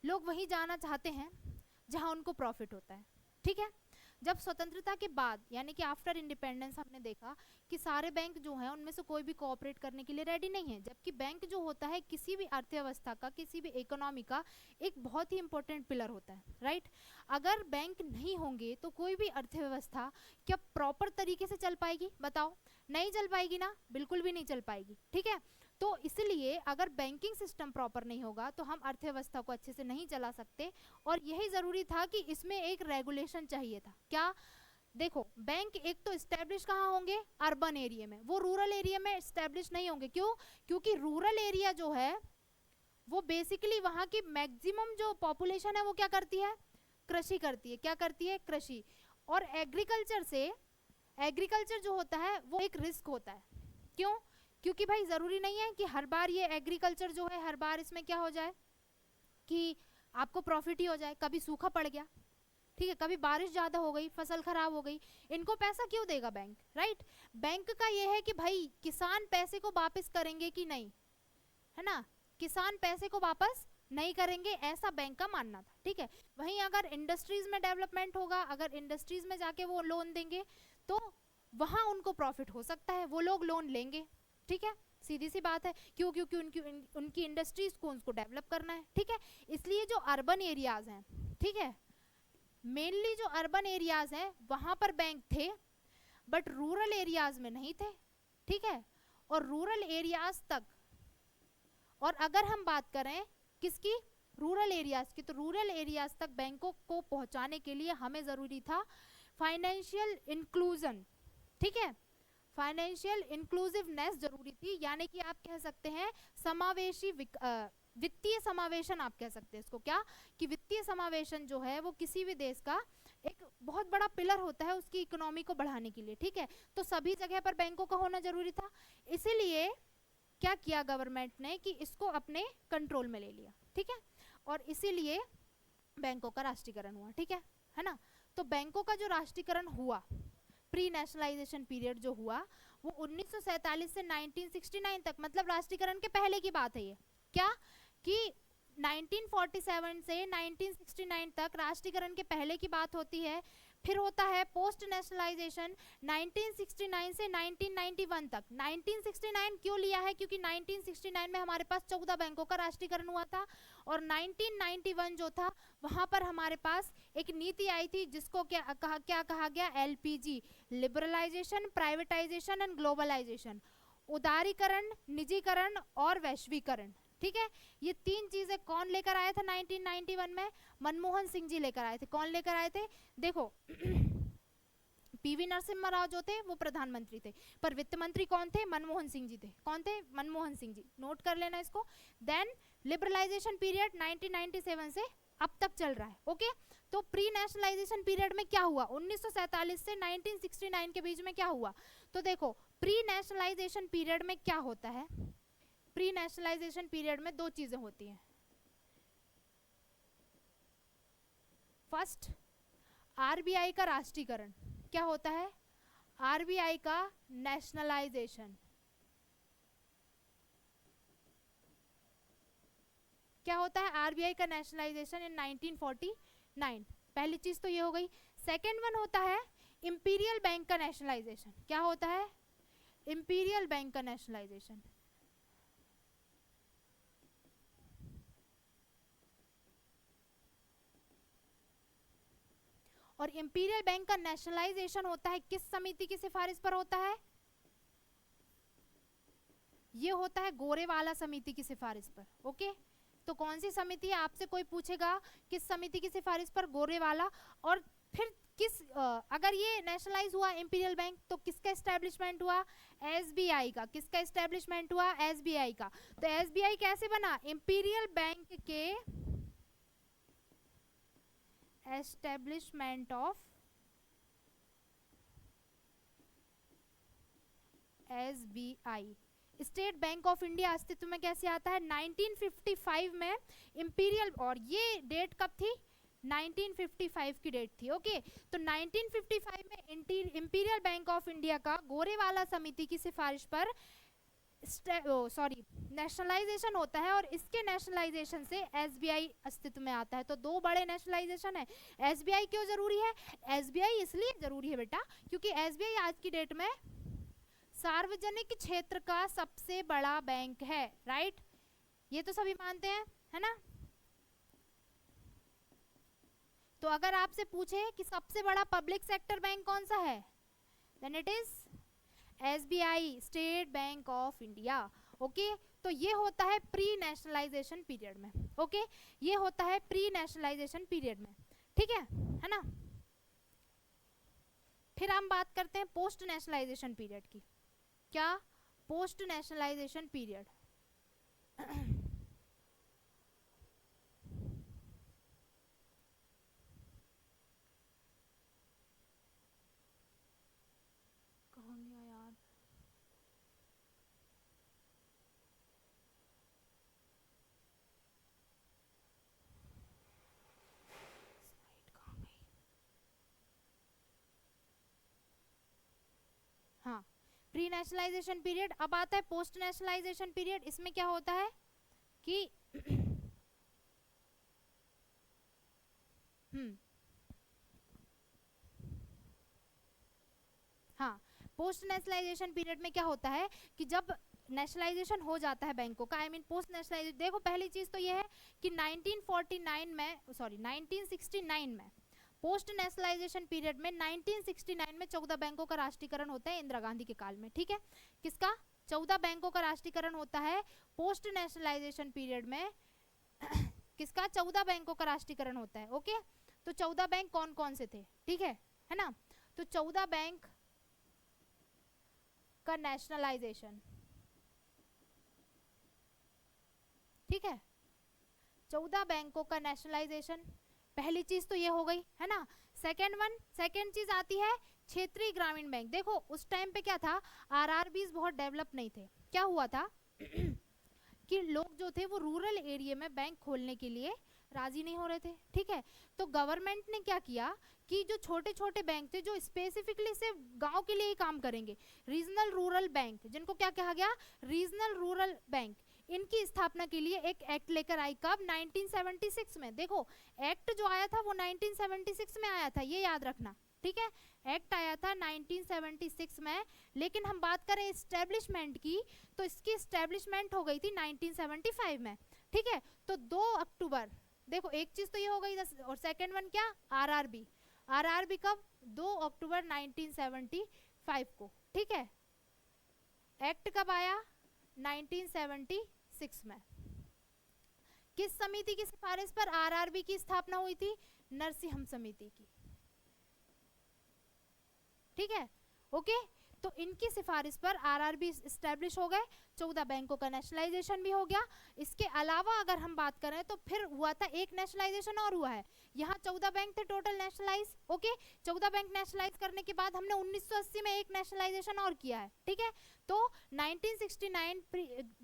लोग वहीं जाना चाहते हैं जहां उनको प्रॉफिट होता है, ठीक है। जब स्वतंत्रता के बाद यानी कि आफ्टर इंडिपेंडेंस हमने देखा कि सारे बैंक जो हैं उनमें से कोई भी कोऑपरेट करने के लिए रेडी नहीं है, जबकि बैंक जो होता है किसी भी अर्थव्यवस्था का, किसी भी इकोनॉमी का एक बहुत ही इंपॉर्टेंट पिलर होता है, राइट। अगर बैंक नहीं होंगे तो कोई भी अर्थव्यवस्था क्या प्रॉपर तरीके से चल पाएगी, बताओ? नहीं चल पाएगी ना, बिल्कुल भी नहीं चल पाएगी, ठीक है। तो इसलिए अगर बैंकिंग सिस्टम प्रॉपर नहीं होगा तो हम अर्थव्यवस्था को अच्छे से नहीं चला सकते, और यही जरूरी था कि इसमें एक रेगुलेशन चाहिए था। क्या? देखो, बैंक एक तो स्टैब्लिश कहाँ होंगे? अर्बन एरिया में, वो रूरल एरिया में स्टैब्लिश नहीं होंगे। क्यों? क्योंकि रूरल एरिया जो है वो बेसिकली वहाँ की मैक्सिमम जो पॉपुलेशन है वो क्या करती है? कृषि करती है। क्या करती है? कृषि। और एग्रीकल्चर जो होता है वो एक रिस्क होता है। क्यों? क्योंकि भाई जरूरी नहीं है कि हर बार ये एग्रीकल्चर जो है हर बार इसमें क्या हो जाए कि आपको प्रॉफिट ही हो जाए। कभी सूखा पड़ गया, ठीक है, कभी बारिश ज्यादा हो गई, फसल खराब हो गई, इनको पैसा क्यों देगा बैंक, राइट। बैंक का ये है कि भाई किसान पैसे को वापस करेंगे कि नहीं, है ना, किसान पैसे को वापस नहीं करेंगे, ऐसा बैंक का मानना था, ठीक है। वहीं अगर इंडस्ट्रीज में डेवलपमेंट होगा, अगर इंडस्ट्रीज में जाके वो लोन देंगे तो वहां उनको प्रॉफिट हो सकता है, वो लोग लोन लेंगे, ठीक है, सीधी सी बात है। क्यों? क्योंकि उनकी इंडस्ट्रीज को उनको डेवलप करना है, ठीक है। इसलिए जो अर्बन एरियाज हैं, ठीक है, मेनली जो अर्बन एरियाज हैं वहां पर बैंक थे, बट रूरल एरियाज में नहीं थे, ठीक है। और रूरल एरियाज तक, और अगर हम बात करें किसकी? रूरल एरियाज की, तो रूरल एरियाज तक बैंकों को पहुंचाने के लिए हमें जरूरी था फाइनेंशियल इंक्लूजन, ठीक है, फाइनेंशियल इंक्लूसिवनेस जरूरी थी, यानी कि आप कह सकते हैं समावेशी वित्तीय समावेशन, आप कह सकते हैं इसको क्या, कि वित्तीय समावेशन जो है वो किसी भी देश का एक बहुत बड़ा पिलर होता है उसकी इकोनॉमी को बढ़ाने के लिए, ठीक है। तो सभी जगह पर बैंकों का होना जरूरी था, इसीलिए क्या किया गवर्नमेंट ने कि इसको अपने कंट्रोल में ले लिया, ठीक है, और इसीलिए बैंकों का राष्ट्रीयकरण हुआ, ठीक है ना। तो बैंकों का जो राष्ट्रीयकरण हुआ, प्री नेशनलाइजेशन पीरियड जो हुआ वो 1947 से 1969 तक, मतलब राष्ट्रीयकरण के पहले की बात है ये, क्या कि 1947 से 1969 तक राष्ट्रीयकरण के पहले की बात होती है। फिर होता है पोस्ट नेशनलाइजेशन 1969 से 1991 तक। 1969 क्यों लिया है? क्योंकि 1969 में हमारे पास 14 बैंकों का राष्ट्रीयकरण हुआ था, और 1991 जो था वहां पर हमारे पास एक नीति आई थी जिसको क्या कहा गया? LPG, liberalisation, privatisation and globalisation, उदारीकरण, निजीकरण और वैश्वीकरण, ठीक है। ये तीन चीजें कौन लेकर आया था 1991 में? मनमोहन सिंह जी लेकर आए थे। कौन लेकर आए थे? देखो PV नरसिम्हा राव जो थे वो प्रधानमंत्री थे, पर वित्त मंत्री कौन थे? मनमोहन सिंह जी थे। कौन थे? मनमोहन सिंह जी, नोट कर लेना इसको। देन लिबरलाइजेशन पीरियड 1997 से अब तक चल रहा है, ओके। तो प्री नेशनलाइजेशन पीरियड में क्या हुआ? 1947 से 1969 के बीच में क्या हुआ? तो देखो प्री नेशनलाइजेशन पीरियड में क्या होता है? प्री नेशनलाइजेशन पीरियड में दो चीजें होती हैं। फर्स्ट, RBI का राष्ट्रीयकरण। क्या होता है? RBI का नेशनलाइजेशन। क्या होता है? RBI का नेशनलाइजेशन इन 1949। पहली चीज तो ये हो गई। सेकेंड वन होता है इंपीरियल बैंक का नेशनलाइजेशन। क्या होता है? इंपीरियल बैंक का नेशनलाइजेशन। और इंपीरियल बैंक का नेशनलाइजेशन होता है किस समिति की सिफारिश पर होता है? ये होता है गोरेवाला समिति की सिफारिश पर, ओके। तो कौन सी समिति है? आपसे कोई पूछेगा किस समिति की सिफारिश पर? गोरेवाला। और फिर किस अगर ये नेशनलाइज हुआ इंपीरियल बैंक तो किसका एस्टेब्लिशमेंट हुआ? SBI का। किसका एस्टेब्लिशमेंट हुआ? SBI का। तो SBI कैसे बना? इंपीरियल बैंक के establishment of SBI। State Bank of India अस्तित्व में कैसे आता है? 1955 में इंपीरियल। और ये डेट कब थी? 1955 की डेट थी, ओके। तो 1955 में इंपीरियल बैंक ऑफ इंडिया का गोरेवाला समिति की सिफारिश पर सॉरी नेशनलाइजेशन होता है, और इसके नेशनलाइजेशन से एसबीआई अस्तित्व में आता है। तो दो बड़े नेशनलाइजेशन है। एसबीआई क्यों जरूरी है? एसबीआई इसलिए जरूरी है बेटा क्योंकि एसबीआई आज की डेट में सार्वजनिक क्षेत्र का सबसे बड़ा बैंक है, राइट? ये तो सभी मानते हैं, है ना? तो अगर आपसे पूछे कि सबसे बड़ा पब्लिक सेक्टर बैंक कौन सा है, then it is SBI, State Bank of India. Okay, तो ये होता है प्री नेशनलाइजेशन पीरियड में। ओके, ये होता है प्री नेशनलाइजेशन पीरियड में, ठीक है ना? फिर हम बात करते हैं पोस्ट नेशनलाइजेशन पीरियड की। क्या? Post nationalisation period. कहाँ गया यार? स्लाइड कहाँ गई? हाँ, प्री नेशनलाइजेशन पीरियड। अब आता है पोस्ट नेशनलाइजेशन पीरियड। इसमें क्या होता है कि हाँ, पोस्ट नेशनलाइजेशन पीरियड में क्या होता है कि जब नेशनलाइजेशन हो जाता है बैंकों का, आई मीन पोस्ट नेशनलाइजेशन, देखो पहली चीज तो ये है कि 1949 में, सॉरी 1969 में, पोस्ट नेशनलाइजेशन पीरियड में 1969 में 14 बैंकों का राष्ट्रीयकरण होता है इंदिरा गांधी के काल में, ठीक है? किसका? 14 बैंकों का राष्ट्रीयकरण होता है पोस्ट नेशनलाइजेशन पीरियड में। किसका? 14 बैंकों का राष्ट्रीयकरण होता है। ओके, तो 14 बैंक कौन कौन से थे, ठीक है ना? तो 14 बैंक का नेशनलाइजेशन, ठीक है? 14 बैंकों का नेशनलाइजेशन, पहली चीज तो ये हो गई, है ना? सेकेंड चीज आती है क्षेत्रीय ग्रामीण बैंक। देखो उस टाइम पे क्या था, आरआरबीज बहुत डेवलप नहीं थे। क्या हुआ था कि लोग जो थे वो रूरल एरिया में बैंक खोलने के लिए राजी नहीं हो रहे थे, ठीक है? तो गवर्नमेंट ने क्या किया कि जो छोटे छोटे बैंक थे जो स्पेसिफिकली सिर्फ गांव के लिए ही काम करेंगे, रीजनल रूरल बैंक, जिनको क्या कहा गया? रीजनल रूरल बैंक, इनकी स्थापना के लिए एक एक्ट लेकर आई। कब? 1976 में। देखो एक्ट जो आया था वो 1976 में आया था, ये याद रखना, ठीक है? एक्ट आया था 1976 में, लेकिन हम बात करें एस्टेब्लिशमेंट की तो इसकी एस्टेब्लिशमेंट हो गई थी 1975 में, ठीक है? तो 2 अक्टूबर, देखो एक चीज तो ये हो गई, और सेकेंड वन क्या? आरआरबी। आरआरबी कब? 2 अक्टूबर 1975 को, ठीक है? एक्ट कब आया? 1976 में। किस समिति की सिफारिश पर आरआरबी की स्थापना हुई थी? नरसिंहम समिति की, ठीक है? ओके, तो इनकी सिफारिश पर आरआरबी एस्टेब्लिश हो गए, 14 बैंकों का नेशनलाइजेशन भी हो गया। इसके अलावा अगर हम बात करें तो फिर हुआ था एक नेशनलाइजेशन और हुआ है। यहाँ 14 बैंक थे total nationalise. Okay, 14 bank nationalise करने के बाद हमने 1980 में एक नेशनलाइजेशन और किया है, ठीक है? तो 1969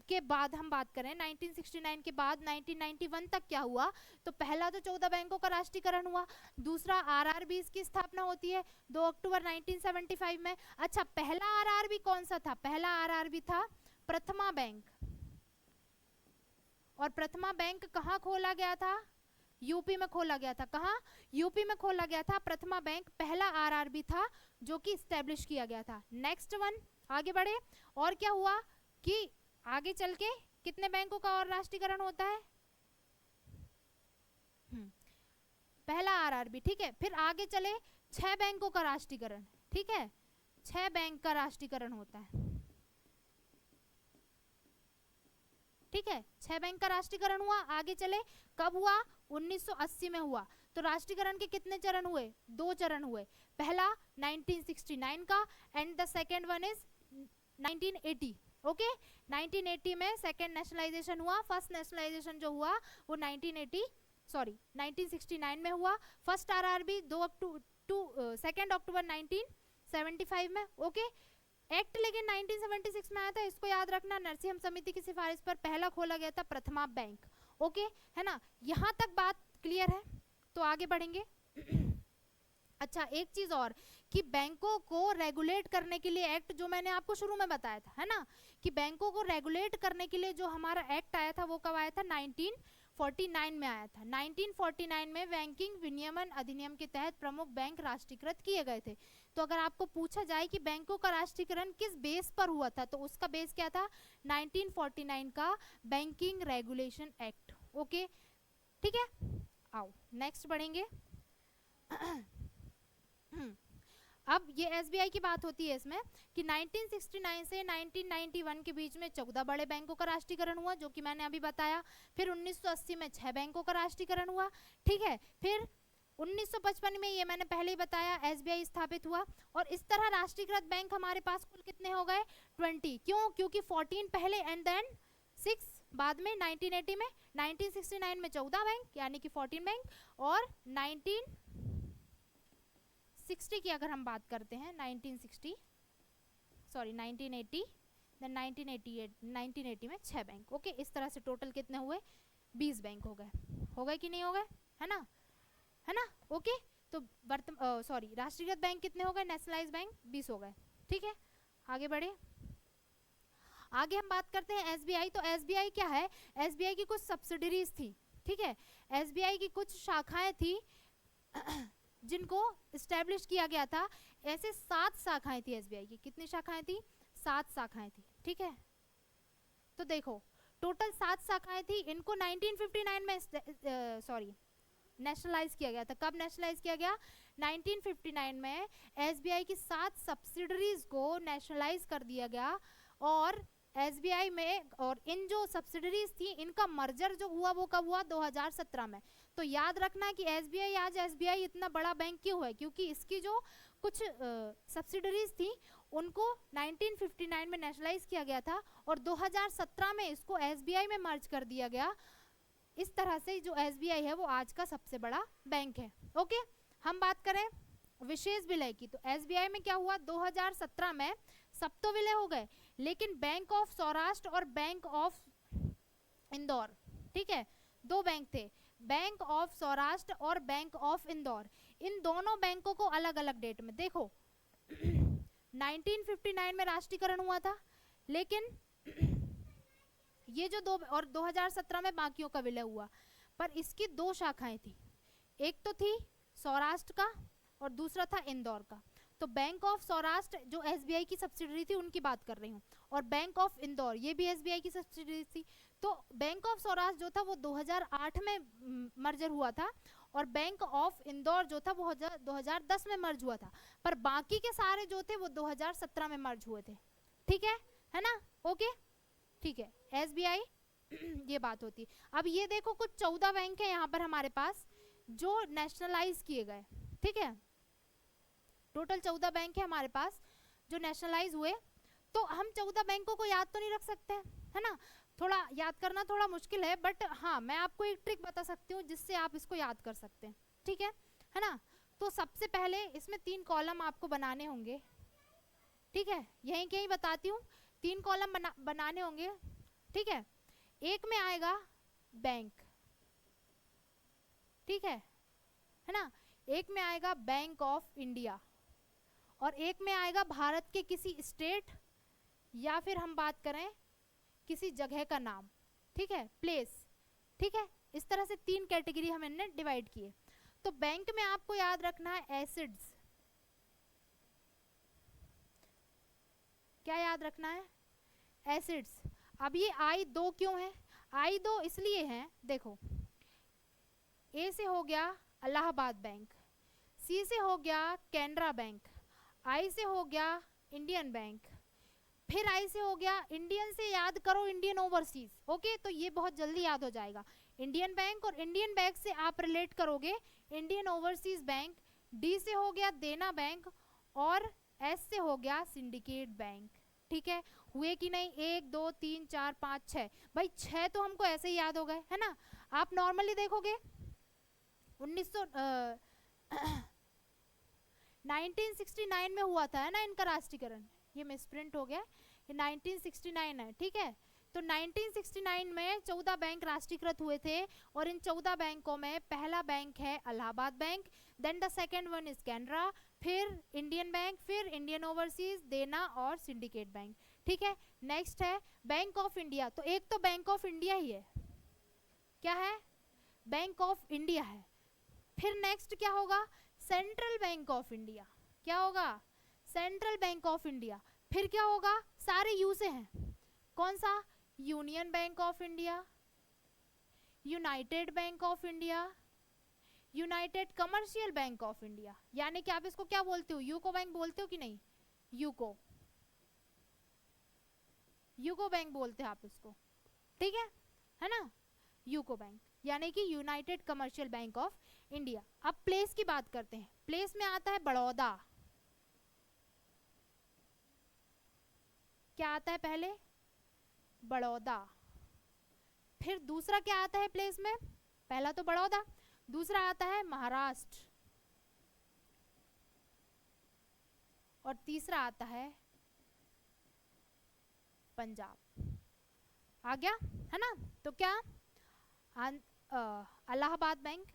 के बाद हम बात करें, 1969 के बाद 1991 तक क्या हुआ? तो पहला तो 14 बैंकों का राष्ट्रीयकरण हुआ, दूसरा आरआरबी की स्थापना होती है 2 अक्टूबर 1975 में। अच्छा, पहला आरआरबी कौन सा था? पहला आरआरबी था प्रथमा बैंक। और प्रथमा बैंक कहाँ खोला गया था? यूपी में खोला गया था। कहाँ? यूपी में खोला गया था प्रथमा बैंक। पहला आरआरबी था जो कि स्टैब्लिश किया गया था। नेक्स्ट वन, आगे बढ़े। और क्या हुआ कि आगे चल के कितने बैंकों का और राष्ट्रीयकरण होता है? पहला आरआरबी, ठीक है? फिर आगे चले, 6 बैंकों का राष्ट्रीयकरण, ठीक है? 6 बैंक का राष्ट्रीयकरण होता है, ठीक है? 6 बैंक का राष्ट्रीयकरण हुआ। आगे चले, कब हुआ? 1980 में हुआ। तो राष्ट्रीयकरण के कितने चरण हुए? 2 चरण हुए। पहला 1969 का and the second one is 1980। Okay, 1980 में सेकेंड नेशनलाइजेशन हुआ। फर्स्ट नेशनलाइजेशन जो हुआ वो 1969 में हुआ। फर्स्ट आरआरबी 2 अक्टूबर 1975 में। ओके, एक्ट लेकिन 1976 में आया था, इसको याद रखना। नरसिंहम समिति की सिफारिश पर पहला खोला गया था प्रथमा बैंक। ओके, है ना? यहाँ तक बात क्लियर है? तो आगे बढ़ेंगे। अच्छा, एक चीज और कि बैंकों को रेगुलेट करने के लिए एक्ट जो मैंने आपको शुरू में बताया था, है ना, कि बैंकों को रेगुलेट करने के लिए जो हमारा एक्ट आया था वो कब आया था, 1949 में आया था। 1949 में बैंकिंग विनियमन अधिनियम के तहत प्रमुख बैंक राष्ट्रीयकृत किए गए थे। तो अगर आपको पूछा जाए कि बैंकों का राष्ट्रीयकरण किस बेस पर हुआ था, तो उसका बेस क्या था, 1949 का बैंकिंग रेगुलेशन एक्ट। ओके, ठीक है, आओ नेक्स्ट बढ़ेंगे। अब ये एसबीआई की बात होती है इसमें कि 1969 से 1991 के बीच में 14 बड़े बैंकों का राष्ट्रीयकरण हुआ, जो कि मैंने अभी बताया। फिर 1980 में 6 बैंकों का राष्ट्रीयकरण हुआ, ठीक है। फिर 1955 में, ये मैंने पहले ही बताया, एसबीआई स्थापित हुआ। और इस तरह राष्ट्रीयकृत बैंक हमारे पास कुल कितने हो गए, 20। क्यों, क्योंकि 14 पहले एंड देन 6 बाद में 1980 में, 1969 में 14 बैंक यानी कि 14 बैंक, और 1960 की अगर हम बात करते हैं, 1980 देन 1980 में 6 बैंक। ओके, इस तरह से टोटल कितने हुए, 20 बैंक हो गए कि नहीं हो गए, है ना, है ना। ओके, तो राष्ट्रीयकृत बैंक कितने हो गए, नेशनलाइज बैंक 20 हो गए, ठीक है। आगे बढ़े, आगे हम बात करते हैं एसबीआई। तो एसबीआई क्या है, एसबीआई की कुछ सब्सिडरीज थी, ठीक है। एसबीआई की कुछ शाखाएं थी जिनको इस्टेब्लिश किया गया था। ऐसे 7 शाखाएं थी एसबीआई की। कितनी शाखाएं थी, 7 शाखाएं थी, ठीक है। तो देखो टोटल 7 शाखाएं थी, इनको 1959 में नेशनलाइज किया गया था। कब नेशनलाइज किया गया, 1959 में एसबीआई की 7 सब्सिडरीज को नेशनलाइज कर दिया गया। और एसबीआई में, और इन जो सब्सिडरीज थी इनका मर्जर जो हुआ वो कब हुआ, 2017 में। तो याद रखना कि एसबीआई आज एसबीआई इतना बड़ा बैंक क्यों है, क्योंकि इसकी जो कुछ सब्सिडरीज थी उनको 1959 में नेशनलाइज किया गया था और 2017 में इसको एसबीआई में मर्ज कर दिया गया। इस तरह से जो एसबीआई है वो आज का सबसे बड़ा बैंक है। ओके, हम बात करें विशेष विलय की, तो एसबीआई में क्या हुआ, 2017 में सब तो विलय हो गए, लेकिन बैंक ऑफ सौराष्ट्र और बैंक ऑफ इंदौर, ठीक है, 2 बैंक थे, बैंक ऑफ सौराष्ट्र और बैंक ऑफ इंदौर। इन दोनों बैंकों को अलग अलग डेट में, देखो 1959 में राष्ट्रीयकरण हुआ था, लेकिन ये जो 2 और 2017 में बाकियों का विलय हुआ, पर इसकी 2 शाखाएं थी, एक तो थी सौराष्ट्र का और दूसरा था इंदौर का। तो बैंक ऑफ सौराष्ट्र जो एसबीआई की सब्सिडरी थी उनकी बात कर रही हूँ, और बैंक ऑफ इंदौर ये भी एसबीआई की सब्सिडरी थी। तो बैंक ऑफ सौराष्ट्र जो था वो 2008 में मर्जर हुआ था, और बैंक ऑफ इंदौर जो था वो 2010 में मर्ज हुआ था, पर बाकी के सारे जो थे वो 2017 में मर्ज हुए थे, ठीक है ना। ओके, ठीक है, एसबीआई ये बात होती। अब ये देखो कुछ 14 बैंक है यहाँ पर हमारे पास जो नेशनलाइज किए गए, ठीक है, टोटल 14 बैंक है हमारे पास जो नेशनलाइज हुए। तो हम 14 बैंकों को याद तो नहीं रख सकते, है ना, थोड़ा याद करना थोड़ा मुश्किल है, बट हाँ मैं आपको एक ट्रिक बता सकती हूँ जिससे आप इसको याद कर सकते हैं, ठीक है ना। तो सबसे पहले इसमें 3 कॉलम आपको बनाने होंगे, ठीक है, यहीं कहीं बताती हूँ, 3 कॉलम बनाने होंगे, ठीक है। एक में आएगा बैंक, ठीक है ना, एक में आएगा बैंक ऑफ इंडिया, और एक में आएगा भारत के किसी स्टेट या फिर हम बात करें किसी जगह का नाम, ठीक है, प्लेस, ठीक है। इस तरह से 3 कैटेगरी हमने डिवाइड किए। तो बैंक में आपको याद रखना है एसिड्स, क्या याद रखना है, एसिड्स। अब ये I2 क्यों है, I2 इसलिए है, देखो ए से हो गया इलाहाबाद बैंक, सी से हो गया कैनरा बैंक, आई से हो गया इंडियन बैंक, फिर आई से हो गया इंडियन से याद करो इंडियन ओवरसीज। ओके, तो ये बहुत जल्दी याद हो जाएगा, इंडियन बैंक, और इंडियन बैंक से आप रिलेट करोगे इंडियन ओवरसीज बैंक। डी से हो गया देना बैंक, और एस से हो गया सिंडिकेट बैंक, ठीक है। हुए कि नहीं, 1 2 3 4 5 6, भाई 6 तो हमको ऐसे ही याद हो गए, है ना। आप नॉर्मली देखोगे 1969 में हुआ था, है ना, इनका राष्ट्रीयकरण। ये मिसप्रिंट हो गया, ये 1969 है, ठीक है। तो 1969 में 14 बैंक राष्ट्रीयकृत हुए थे और इन 14 बैंकों में पहला बैंक है Allahabad bank, then the second one is Canara, फिर इंडियन बैंक, फिर इंडियन ओवरसीज, देना और सिंडिकेट बैंक। ठीक है, नेक्स्ट है बैंक ऑफ इंडिया। तो एक तो बैंक ऑफ इंडिया ही है, क्या है, बैंक ऑफ इंडिया है। फिर नेक्स्ट क्या होगा, सेंट्रल बैंक ऑफ इंडिया, क्या होगा, सेंट्रल बैंक ऑफ इंडिया। फिर क्या होगा, सारे यू से हैं, कौन सा, union bank of India, United bank of India, United commercial bank of India. यानी कि आप इसको क्या बोलते हो, यूको बैंक बोलते हो कि नहीं, यूको, यूको बैंक बोलते हैं आप इसको, ठीक है ना, यूको बैंक यानी कि United commercial bank of India. अब प्लेस की बात करते हैं, प्लेस में आता है बड़ौदा, क्या आता है पहले, बड़ौदा। फिर दूसरा क्या आता है प्लेस में, पहला तो बड़ौदा, दूसरा आता है महाराष्ट्र और तीसरा आता है पंजाब। आ गया है ना। तो क्या, Allahabad bank,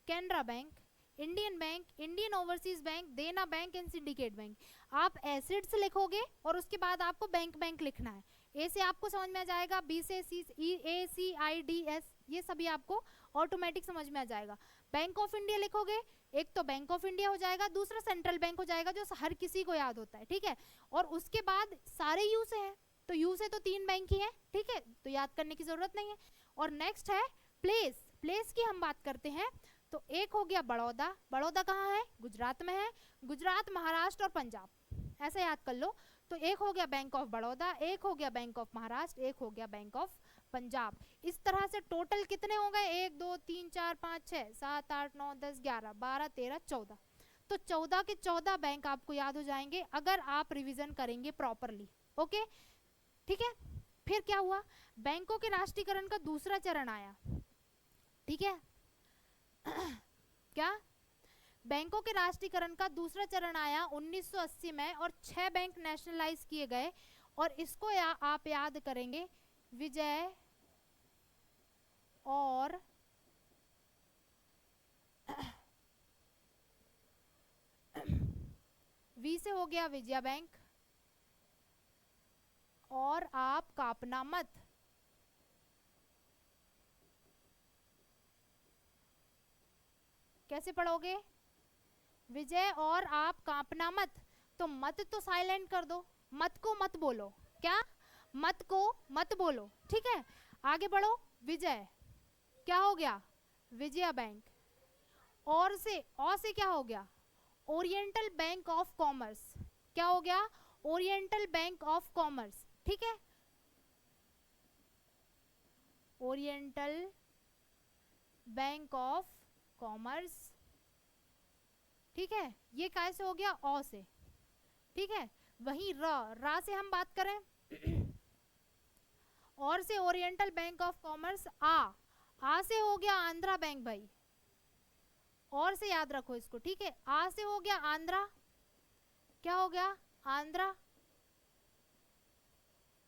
Canara bank, Indian bank, Indian overseas bank, देना बैंक एंड सिंडिकेट बैंक। आप एसिड्स लिखोगे और उसके बाद आपको बैंक बैंक लिखना है। ए से आपको समझ में आ जाएगा, बी से सी, ए सी आई डी एस, ये सभी आपको ऑटोमेटिक समझ में आ जाएगा। बैंक ऑफ इंडिया लिखोगे, एक तो बैंक ऑफ इंडिया हो जाएगा, दूसरा सेंट्रल बैंक हो जाएगा जो हर किसी को याद होता है, ठीक है। और उसके बाद सारे यू से है, तो यू से तो 3 बैंक ही है, ठीक है, तो याद करने की जरूरत नहीं है। और नेक्स्ट है प्लेस, प्लेस की हम बात करते हैं तो एक हो गया बड़ौदा, बड़ौदा कहाँ है, गुजरात में है, गुजरात, महाराष्ट्र और पंजाब, ऐसे याद कर लो। तो एक हो गया बैंक ऑफ बड़ौदा, एक हो गया बैंक ऑफ महाराष्ट्र, एक हो गया बैंक ऑफ पंजाब। इस तरह से टोटल कितने हो गए, 1 2 3 4 5 6 7 8 9 10 11 12 13 14। तो 14 के 14 बैंक आपको याद हो जाएंगे अगर आप रिवीजन करेंगे प्रॉपरली, ओके, ठीक है। फिर क्या हुआ, बैंकों के राष्ट्रीयकरण का दूसरा चरण आया, ठीक है क्या, बैंकों के राष्ट्रीयकरण का दूसरा चरण आया 1980 में और 6 बैंक नेशनलाइज किए गए। और इसको आप याद करेंगे विजय और वी से हो गया विजया बैंक, और आप कापना मत, कैसे पढ़ोगे, विजय और आप कांपना मत। तो मत तो साइलेंट कर दो, मत को मत बोलो, क्या, मत को मत बोलो, ठीक है। आगे बढ़ो, विजय क्या हो गया, विजया बैंक, और से क्या हो गया, ओरिएंटल बैंक ऑफ कॉमर्स, क्या हो गया, ओरिएंटल बैंक ऑफ कॉमर्स, ठीक है, ओरिएंटल बैंक ऑफ कॉमर्स, ठीक है। ये कैसे हो गया, ओ से, ठीक है। वहीं रा से हम बात करें और से ओरिएंटल बैंक ऑफ कॉमर्स, आ से हो गया आंध्रा बैंक भाई, और से याद रखो इसको, ठीक है। आ से हो गया आंध्रा, क्या हो गया, आंध्रा,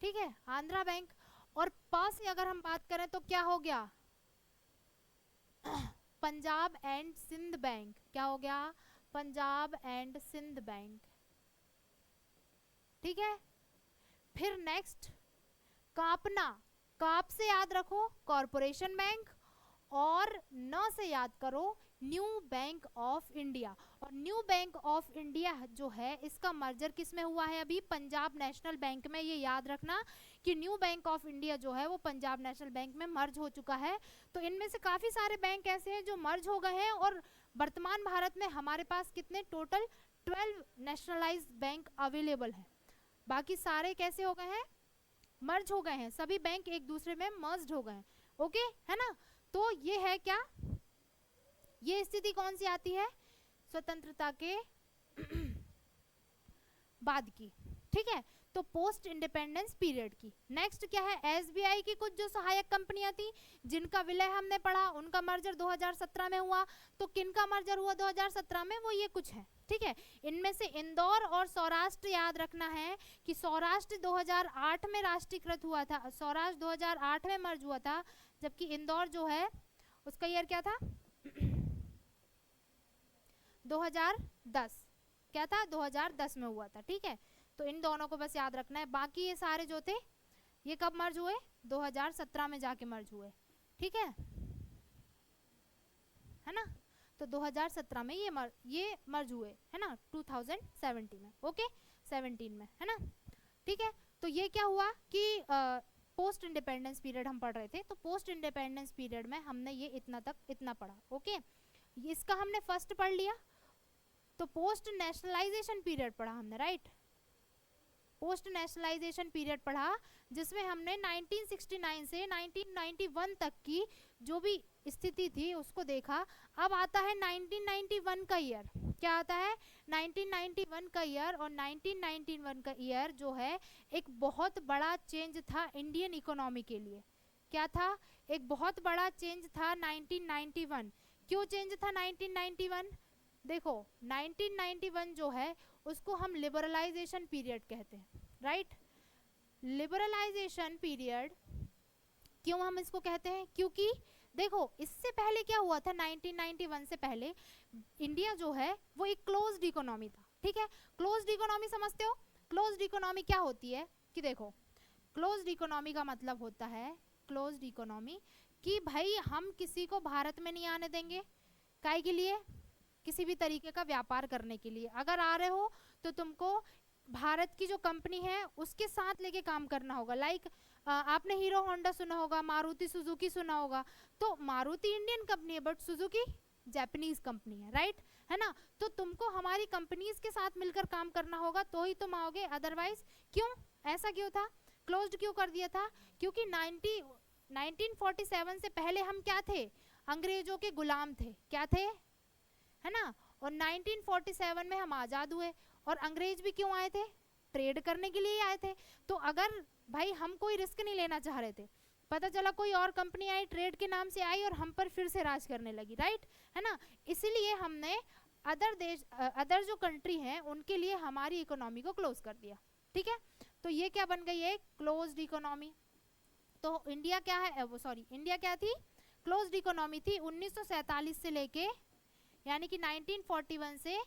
ठीक है, आंध्रा बैंक। और प से अगर हम बात करें तो क्या हो गया, पंजाब एंड सिंध बैंक, क्या हो गया, पंजाब एंड सिंध बैंक, ठीक है। फिर नेक्स्ट कापना, काप से याद रखो कॉरपोरेशन बैंक, और न से याद करो न्यू बैंक ऑफ इंडिया। और न्यू बैंक ऑफ इंडिया जो है इसका मर्जर किस में हुआ है, अभी पंजाब नेशनल बैंक में। ये याद रखना कि न्यू बैंक ऑफ इंडिया जो है वो पंजाब नेशनल बैंक में मर्ज हो चुका है। तो इनमें से काफ़ी सारे बैंक ऐसे हैं जो मर्ज हो गए हैं, और वर्तमान भारत में हमारे पास कितने टोटल 12 नेशनलाइज बैंक अवेलेबल हैं। बाकी सारे कैसे हो गए हैं, मर्ज हो गए हैं, सभी बैंक एक दूसरे में मर्ज हो गए हैं, ओके है ना। तो ये है क्या, ये स्थिति कौन सी आती है, स्वतंत्रता के बाद की, ठीक है। तो पोस्ट इंडिपेंडेंस पीरियड की। नेक्स्ट क्या है, एसबीआई की कुछ जो सहायक कंपनियां थी जिनका विलय हमने पढ़ा, उनका मर्जर 2017 में हुआ। तो किनका मर्जर हुआ 2017 में, वो ये कुछ है, ठीक है। इनमें से इंदौर और सौराष्ट्र याद रखना है कि सौराष्ट्र 2008 में राष्ट्रीयकृत हुआ था, सौराष्ट्र 2008 में मर्ज हुआ था, जबकि इंदौर जो है उसका ईयर क्या था 2010, क्या था 2010 में हुआ था, ठीक है। तो इन दोनों को बस याद रखना है, बाकी ये सारे जो थे ये कब मर्ज हुए, 2017 में जाके मर्ज हुए, ठीक है ना। तो 2017 में ये मर्ज हुए, है ना, 2017 में, ओके 17 में, है ना, ठीक है। तो ये क्या हुआ कि पोस्ट इंडिपेंडेंस पीरियड हम पढ़ रहे थे, तो पोस्ट इंडिपेंडेंस पीरियड में हमने ये इतना पढ़ा, ओके। इसका हमने फर्स्ट पढ़ लिया। तो पोस्ट नेशनलाइजेशन पीरियड पढ़ा हमने, राइट, पोस्ट नेशनलाइजेशन पीरियड पढ़ा, जिसमें हमने 1969 से 1991 तक की जो भी स्थिति थी उसको देखा। अब आता है 1991 का ईयर, क्या आता है 1991 का ईयर, और 1991 का ईयर जो है एक बहुत बड़ा चेंज था इंडियन इकोनॉमी के लिए। क्या था, एक बहुत बड़ा चेंज था 1991। क्यों चेंज था 1991, देखो 1991 जो है उसको हम लिबरलाइजेशन पीरियड कहते हैं, राइट। लिबरलाइजेशन पीरियड क्यों हम इसको कहते हैं, क्योंकि देखो इससे पहले क्या हुआ था, 1991 से पहले इंडिया जो है वो एक क्लोज्ड इकोनॉमी था, ठीक है। क्लोज्ड इकोनॉमी समझते हो, क्लोज्ड इकोनॉमी क्या होती है कि देखो क्लोज्ड इकोनॉमी का मतलब होता है, क्लोज्ड इकोनॉमी कि भाई हम किसी को भारत में नहीं आने देंगे, काहे के लिए, किसी भी तरीके का व्यापार करने के लिए। अगर आ रहे हो तो तुमको भारत की जो कंपनी है उसके साथ लेके काम करना होगा। लाइक आपने हीरो होंडा सुना होगा, मारुति सुजुकी सुना होगा, तो मारुति इंडियन कंपनी है बट सुजुकी जापानीज कंपनी है, राइट, है ना। तो तुमको हमारी कंपनीज के साथ मिलकर काम करना होगा तो ही तुम आओगे, अदरवाइज क्यों, ऐसा क्यों था, क्लोज्ड क्यों कर दिया था, क्योंकि 1947 से पहले हम क्या थे, अंग्रेजों के गुलाम थे, क्या थे, है ना। और 1947 में हम आज़ाद हुए, और अंग्रेज भी क्यों आए थे, ट्रेड करने के लिए ही आए थे। तो अगर भाई हम कोई रिस्क नहीं लेना चाह रहे थे, पता चला कोई और कंपनी आई, ट्रेड के नाम से आई और हम पर फिर से राज करने लगी, राइट, है ना। इसीलिए हमने अदर जो कंट्री हैं उनके लिए हमारी इकोनॉमी को क्लोज कर दिया, ठीक है। तो ये क्या बन गई है, क्लोज्ड इकोनॉमी। तो इंडिया क्या है, वो सॉरी इंडिया क्या थी, क्लोज्ड इकोनॉमी थी 1947 से लेके, यानी कि 1947 से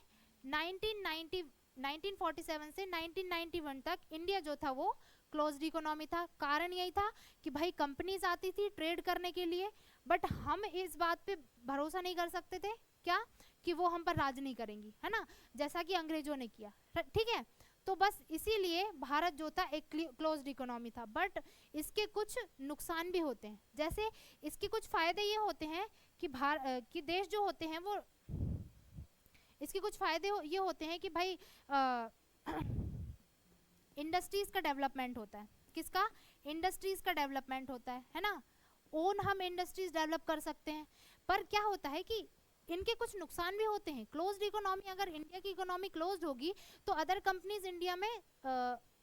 1991 तक इंडिया जो था वो क्लोज्ड इकोनॉमी था। कारण यही था कि भाई कंपनीज आती थी ट्रेड करने के लिए, बट हम इस बात पे भरोसा नहीं कर सकते थे क्या, कि वो हम पर राज नहीं करेंगी, है ना, जैसा कि अंग्रेजों ने किया, ठीक है। तो बस इसीलिए भारत जो था एक क्लोज्ड इकोनॉमी था, बट इसके कुछ नुकसान भी होते हैं। जैसे इसके कुछ फायदे ये होते हैं कि देश जो होते हैं वो, इसके कुछ फायदे ये होते हैं कि भाई इंडस्ट्रीज का डेवलपमेंट होता है, किसका, इंडस्ट्रीज का डेवलपमेंट होता है ना, ओन हम इंडस्ट्रीज डेवलप कर सकते हैं। पर क्या होता है कि इनके कुछ नुकसान भी होते हैं। क्लोज्ड इकोनॉमी, अगर इंडिया की इकोनॉमी क्लोज्ड होगी तो अदर कंपनीज इंडिया में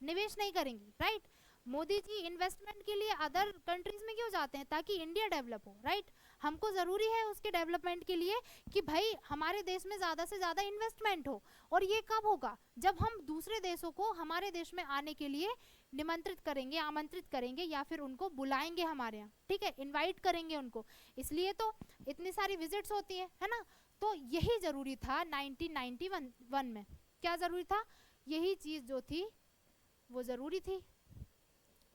निवेश नहीं करेंगी, राइट। मोदी जी इन्वेस्टमेंट के लिए अदर कंट्रीज में क्यों जाते हैं, ताकि इंडिया डेवलप हो, राइट। हमको ज़रूरी है उसके डेवलपमेंट के लिए कि भाई हमारे देश में ज़्यादा से ज़्यादा इन्वेस्टमेंट हो, और ये कब होगा, जब हम दूसरे देशों को हमारे देश में आने के लिए निमंत्रित करेंगे, आमंत्रित करेंगे, या फिर उनको बुलाएंगे हमारे यहाँ, ठीक है, इनवाइट करेंगे उनको। इसलिए तो इतनी सारी विजिट्स होती हैं, है ना। तो यही ज़रूरी था 1991 में, क्या ज़रूरी था, यही चीज़ जो थी वो ज़रूरी थी।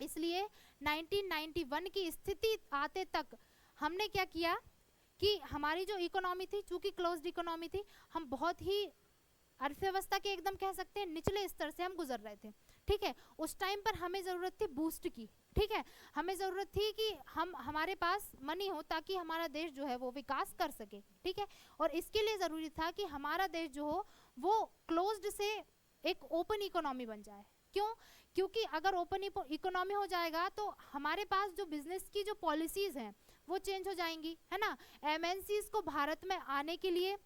इसलिए 1991 की स्थिति आते तक हमने क्या किया कि हमारी जो इकोनॉमी थी, चूंकि क्लोज्ड इकोनॉमी थी, हम बहुत ही अर्थव्यवस्था के एकदम कह सकते हैं निचले स्तर से हम गुजर रहे थे, ठीक है। उस टाइम पर हमें ज़रूरत थी बूस्ट की, ठीक है, हमें ज़रूरत थी कि हमारे पास मनी हो ताकि हमारा देश जो है वो विकास कर सके, ठीक है। और इसके लिए ज़रूरी था कि हमारा देश जो हो वो क्लोज्ड से एक ओपन इकोनॉमी बन जाए। क्यों, क्योंकि अगर ओपन इकोनॉमी हो जाएगा तो हमारे पास जो बिजनेस की जो पॉलिसीज़ हैं वो चेंज हो जाएंगी, है ना। एमएनसीज को भारत में आने के लिए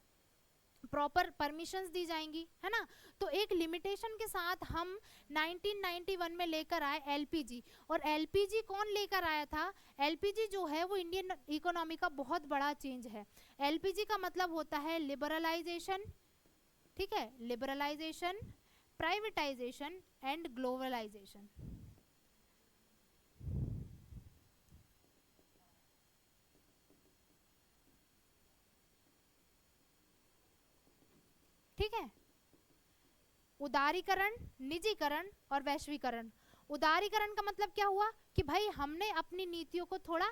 प्रॉपर परमिशंस दी जाएंगी, है ना। तो एक लिमिटेशन के साथ हम 1991 में लेकर आए एलपीजी। और एलपीजी कौन लेकर आया था? एलपीजी जो है वो इंडियन इकोनॉमी का बहुत बड़ा चेंज है। एलपीजी का मतलब होता है लिबरलाइजेशन, ठीक है, लिबरलाइजेशन, प्राइवेटाइजेशन एंड ग्लोबलाइजेशन। ठीक है, उदारीकरण, निजीकरण और वैश्वीकरण। उदारीकरण का मतलब क्या हुआ कि भाई हमने अपनी नीतियों को थोड़ा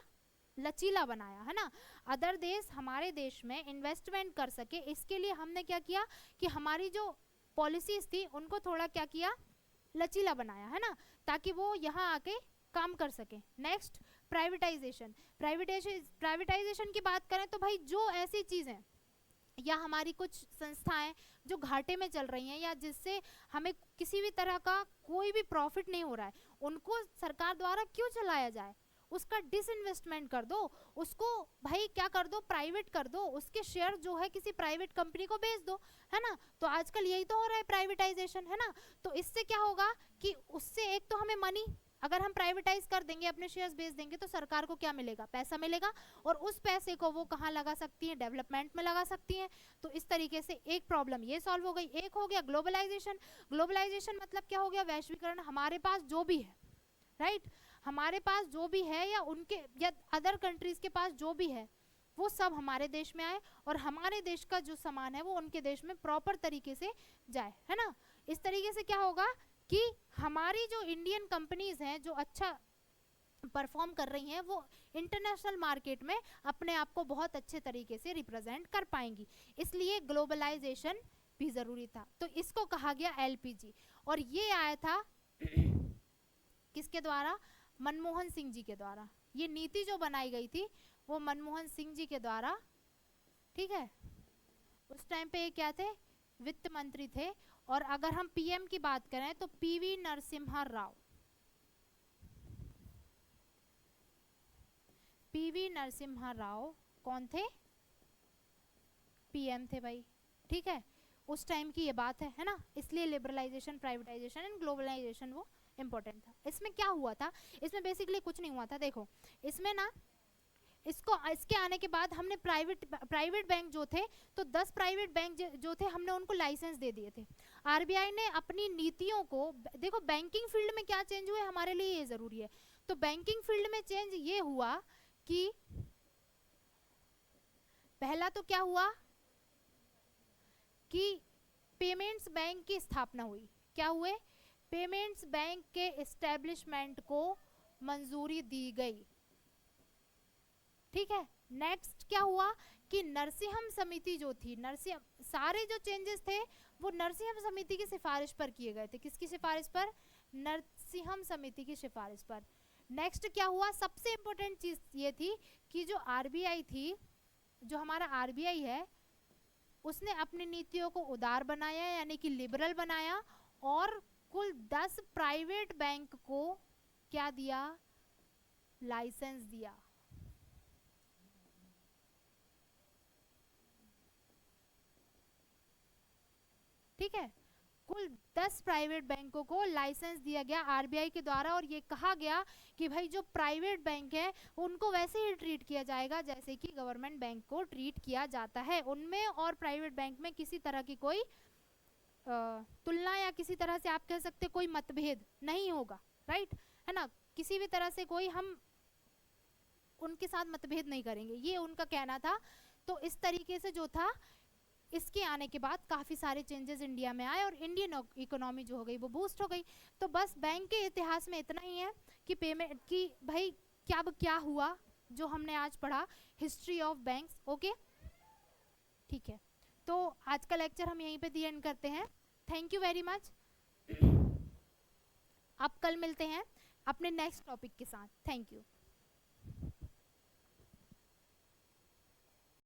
लचीला बनाया, है ना। अदर देश हमारे देश में इन्वेस्टमेंट कर सके, इसके लिए हमने क्या किया कि हमारी जो पॉलिसीज थी उनको थोड़ा क्या किया, लचीला बनाया, है ना, ताकि वो यहाँ आके काम कर सके। Next, privatisation. प्राइवेटाइजेशन की बात करें तो भाई जो ऐसी चीजें या हमारी कुछ संस्थाएं जो घाटे में चल रही हैं या जिससे हमें किसी भी तरह का कोई भी प्रॉफिट नहीं हो रहा है, उनको सरकार द्वारा क्यों चलाया जाए, उसका डिसइन्वेस्टमेंट कर दो, उसको भाई क्या कर दो, प्राइवेट कर दो, उसके शेयर जो है किसी प्राइवेट कंपनी को बेच दो, है ना। तो आजकल यही तो हो रहा है, प्राइवेटाइजेशन, है ना। तो इससे क्या होगा कि उससे एक तो हमें मनी, अगर हम प्राइवेटाइज कर देंगे, अपने शेयर्स बेच देंगे, तो सरकार को क्या मिलेगा, पैसा मिलेगा, और उस पैसे को वो कहाँ लगा सकती हैं, डेवलपमेंट में लगा सकती हैं। तो इस तरीके से एक प्रॉब्लम ये सॉल्व हो गई। एक हो गया ग्लोबलाइजेशन। ग्लोबलाइजेशन मतलब क्या हो गया, वैश्वीकरण। हमारे पास जो भी है, राइट, हमारे पास जो भी है या उनके या अदर कंट्रीज के पास जो भी है, वो सब हमारे देश में आए और हमारे देश का जो सामान है वो उनके देश में प्रॉपर तरीके से जाए, है ना। इस तरीके से क्या होगा कि हमारी जो इंडियन कंपनीज हैं जो अच्छा परफॉर्म कर रही हैं, वो इंटरनेशनल मार्केट में अपने आप को बहुत अच्छे तरीके से रिप्रेजेंट कर पाएंगी। इसलिए ग्लोबलाइजेशन भी जरूरी था। तो इसको कहा गया एलपीजी, और ये आया था किसके द्वारा, मनमोहन सिंह जी के द्वारा। ये नीति जो बनाई गई थी वो मनमोहन सिंह जी के द्वारा, ठीक है। उस टाइम पे ये क्या थे, वित्त मंत्री थे। और अगर हम पीएम की बात करें तो पीवी नरसिम्हा राव, पीवी नरसिम्हा राव कौन थे, पीएम थे भाई, ठीक है। उस टाइम की ये बात है ना। इसलिए लिबरलाइजेशन, प्राइवेटाइजेशन एंड ग्लोबलाइजेशन वो इंपॉर्टेंट था। इसमें क्या हुआ था, इसमें बेसिकली कुछ नहीं हुआ था। देखो इसमें ना, इसके आने के बाद हमने प्राइवेट बैंक जो थे, तो 10 प्राइवेट बैंक जो थे हमने उनको लाइसेंस दे दिए थे। आरबीआई ने अपनी नीतियों को, देखो बैंकिंग फील्ड में क्या चेंज हुए हमारे लिए ये जरूरी है। तो बैंकिंग फील्ड में चेंज ये हुआ कि पहला तो क्या हुआ कि पेमेंट्स बैंक की स्थापना हुई। क्या हुए, पेमेंट्स बैंक के एस्टेब्लिशमेंट को मंजूरी दी गई, ठीक है। नेक्स्ट क्या हुआ कि नरसिंहम समिति जो थी, सारे जो चेंजेस थे वो नरसिंहम समिति की सिफारिश पर किए गए थे। किसकी सिफारिश पर, नरसिंहम समिति की सिफारिश पर। नेक्स्ट क्या हुआ, सबसे इंपॉर्टेंट चीज ये थी कि जो आरबीआई थी, जो हमारा आरबीआई है, उसने अपनी नीतियों को उदार बनाया, यानी कि लिबरल बनाया, और कुल 10 प्राइवेट बैंक को क्या दिया, लाइसेंस दिया। ठीक है, कुल 10 प्राइवेट बैंकों को लाइसेंस दिया गया आरबीआई के द्वारा, और ये कहा गया कि भाई जो प्राइवेट बैंक है उनको वैसे ही ट्रीट किया जाएगा जैसे कि गवर्नमेंट बैंक को ट्रीट किया जाता है। उनमें और प्राइवेट बैंक में किसी तरह की कोई तुलना या किसी तरह से आप कह सकते कोई मतभेद नहीं होगा, राइट, है ना। किसी भी तरह से कोई हम उनके साथ मतभेद नहीं करेंगे, ये उनका कहना था। तो इस तरीके से जो था, इसके आने के बाद काफ़ी सारे चेंजेस इंडिया में आए और इंडियन इकोनॉमी जो हो गई वो बूस्ट हो गई। तो बस बैंक के इतिहास में इतना ही है कि पेमेंट की भाई क्या हुआ जो हमने आज पढ़ा, हिस्ट्री ऑफ बैंक्स। ओके, ठीक है, तो आज का लेक्चर हम यहीं पे दी एंड करते हैं। Thank you very much. अब कल मिलते हैं अपने नेक्स्ट टॉपिक के साथ। Thank you.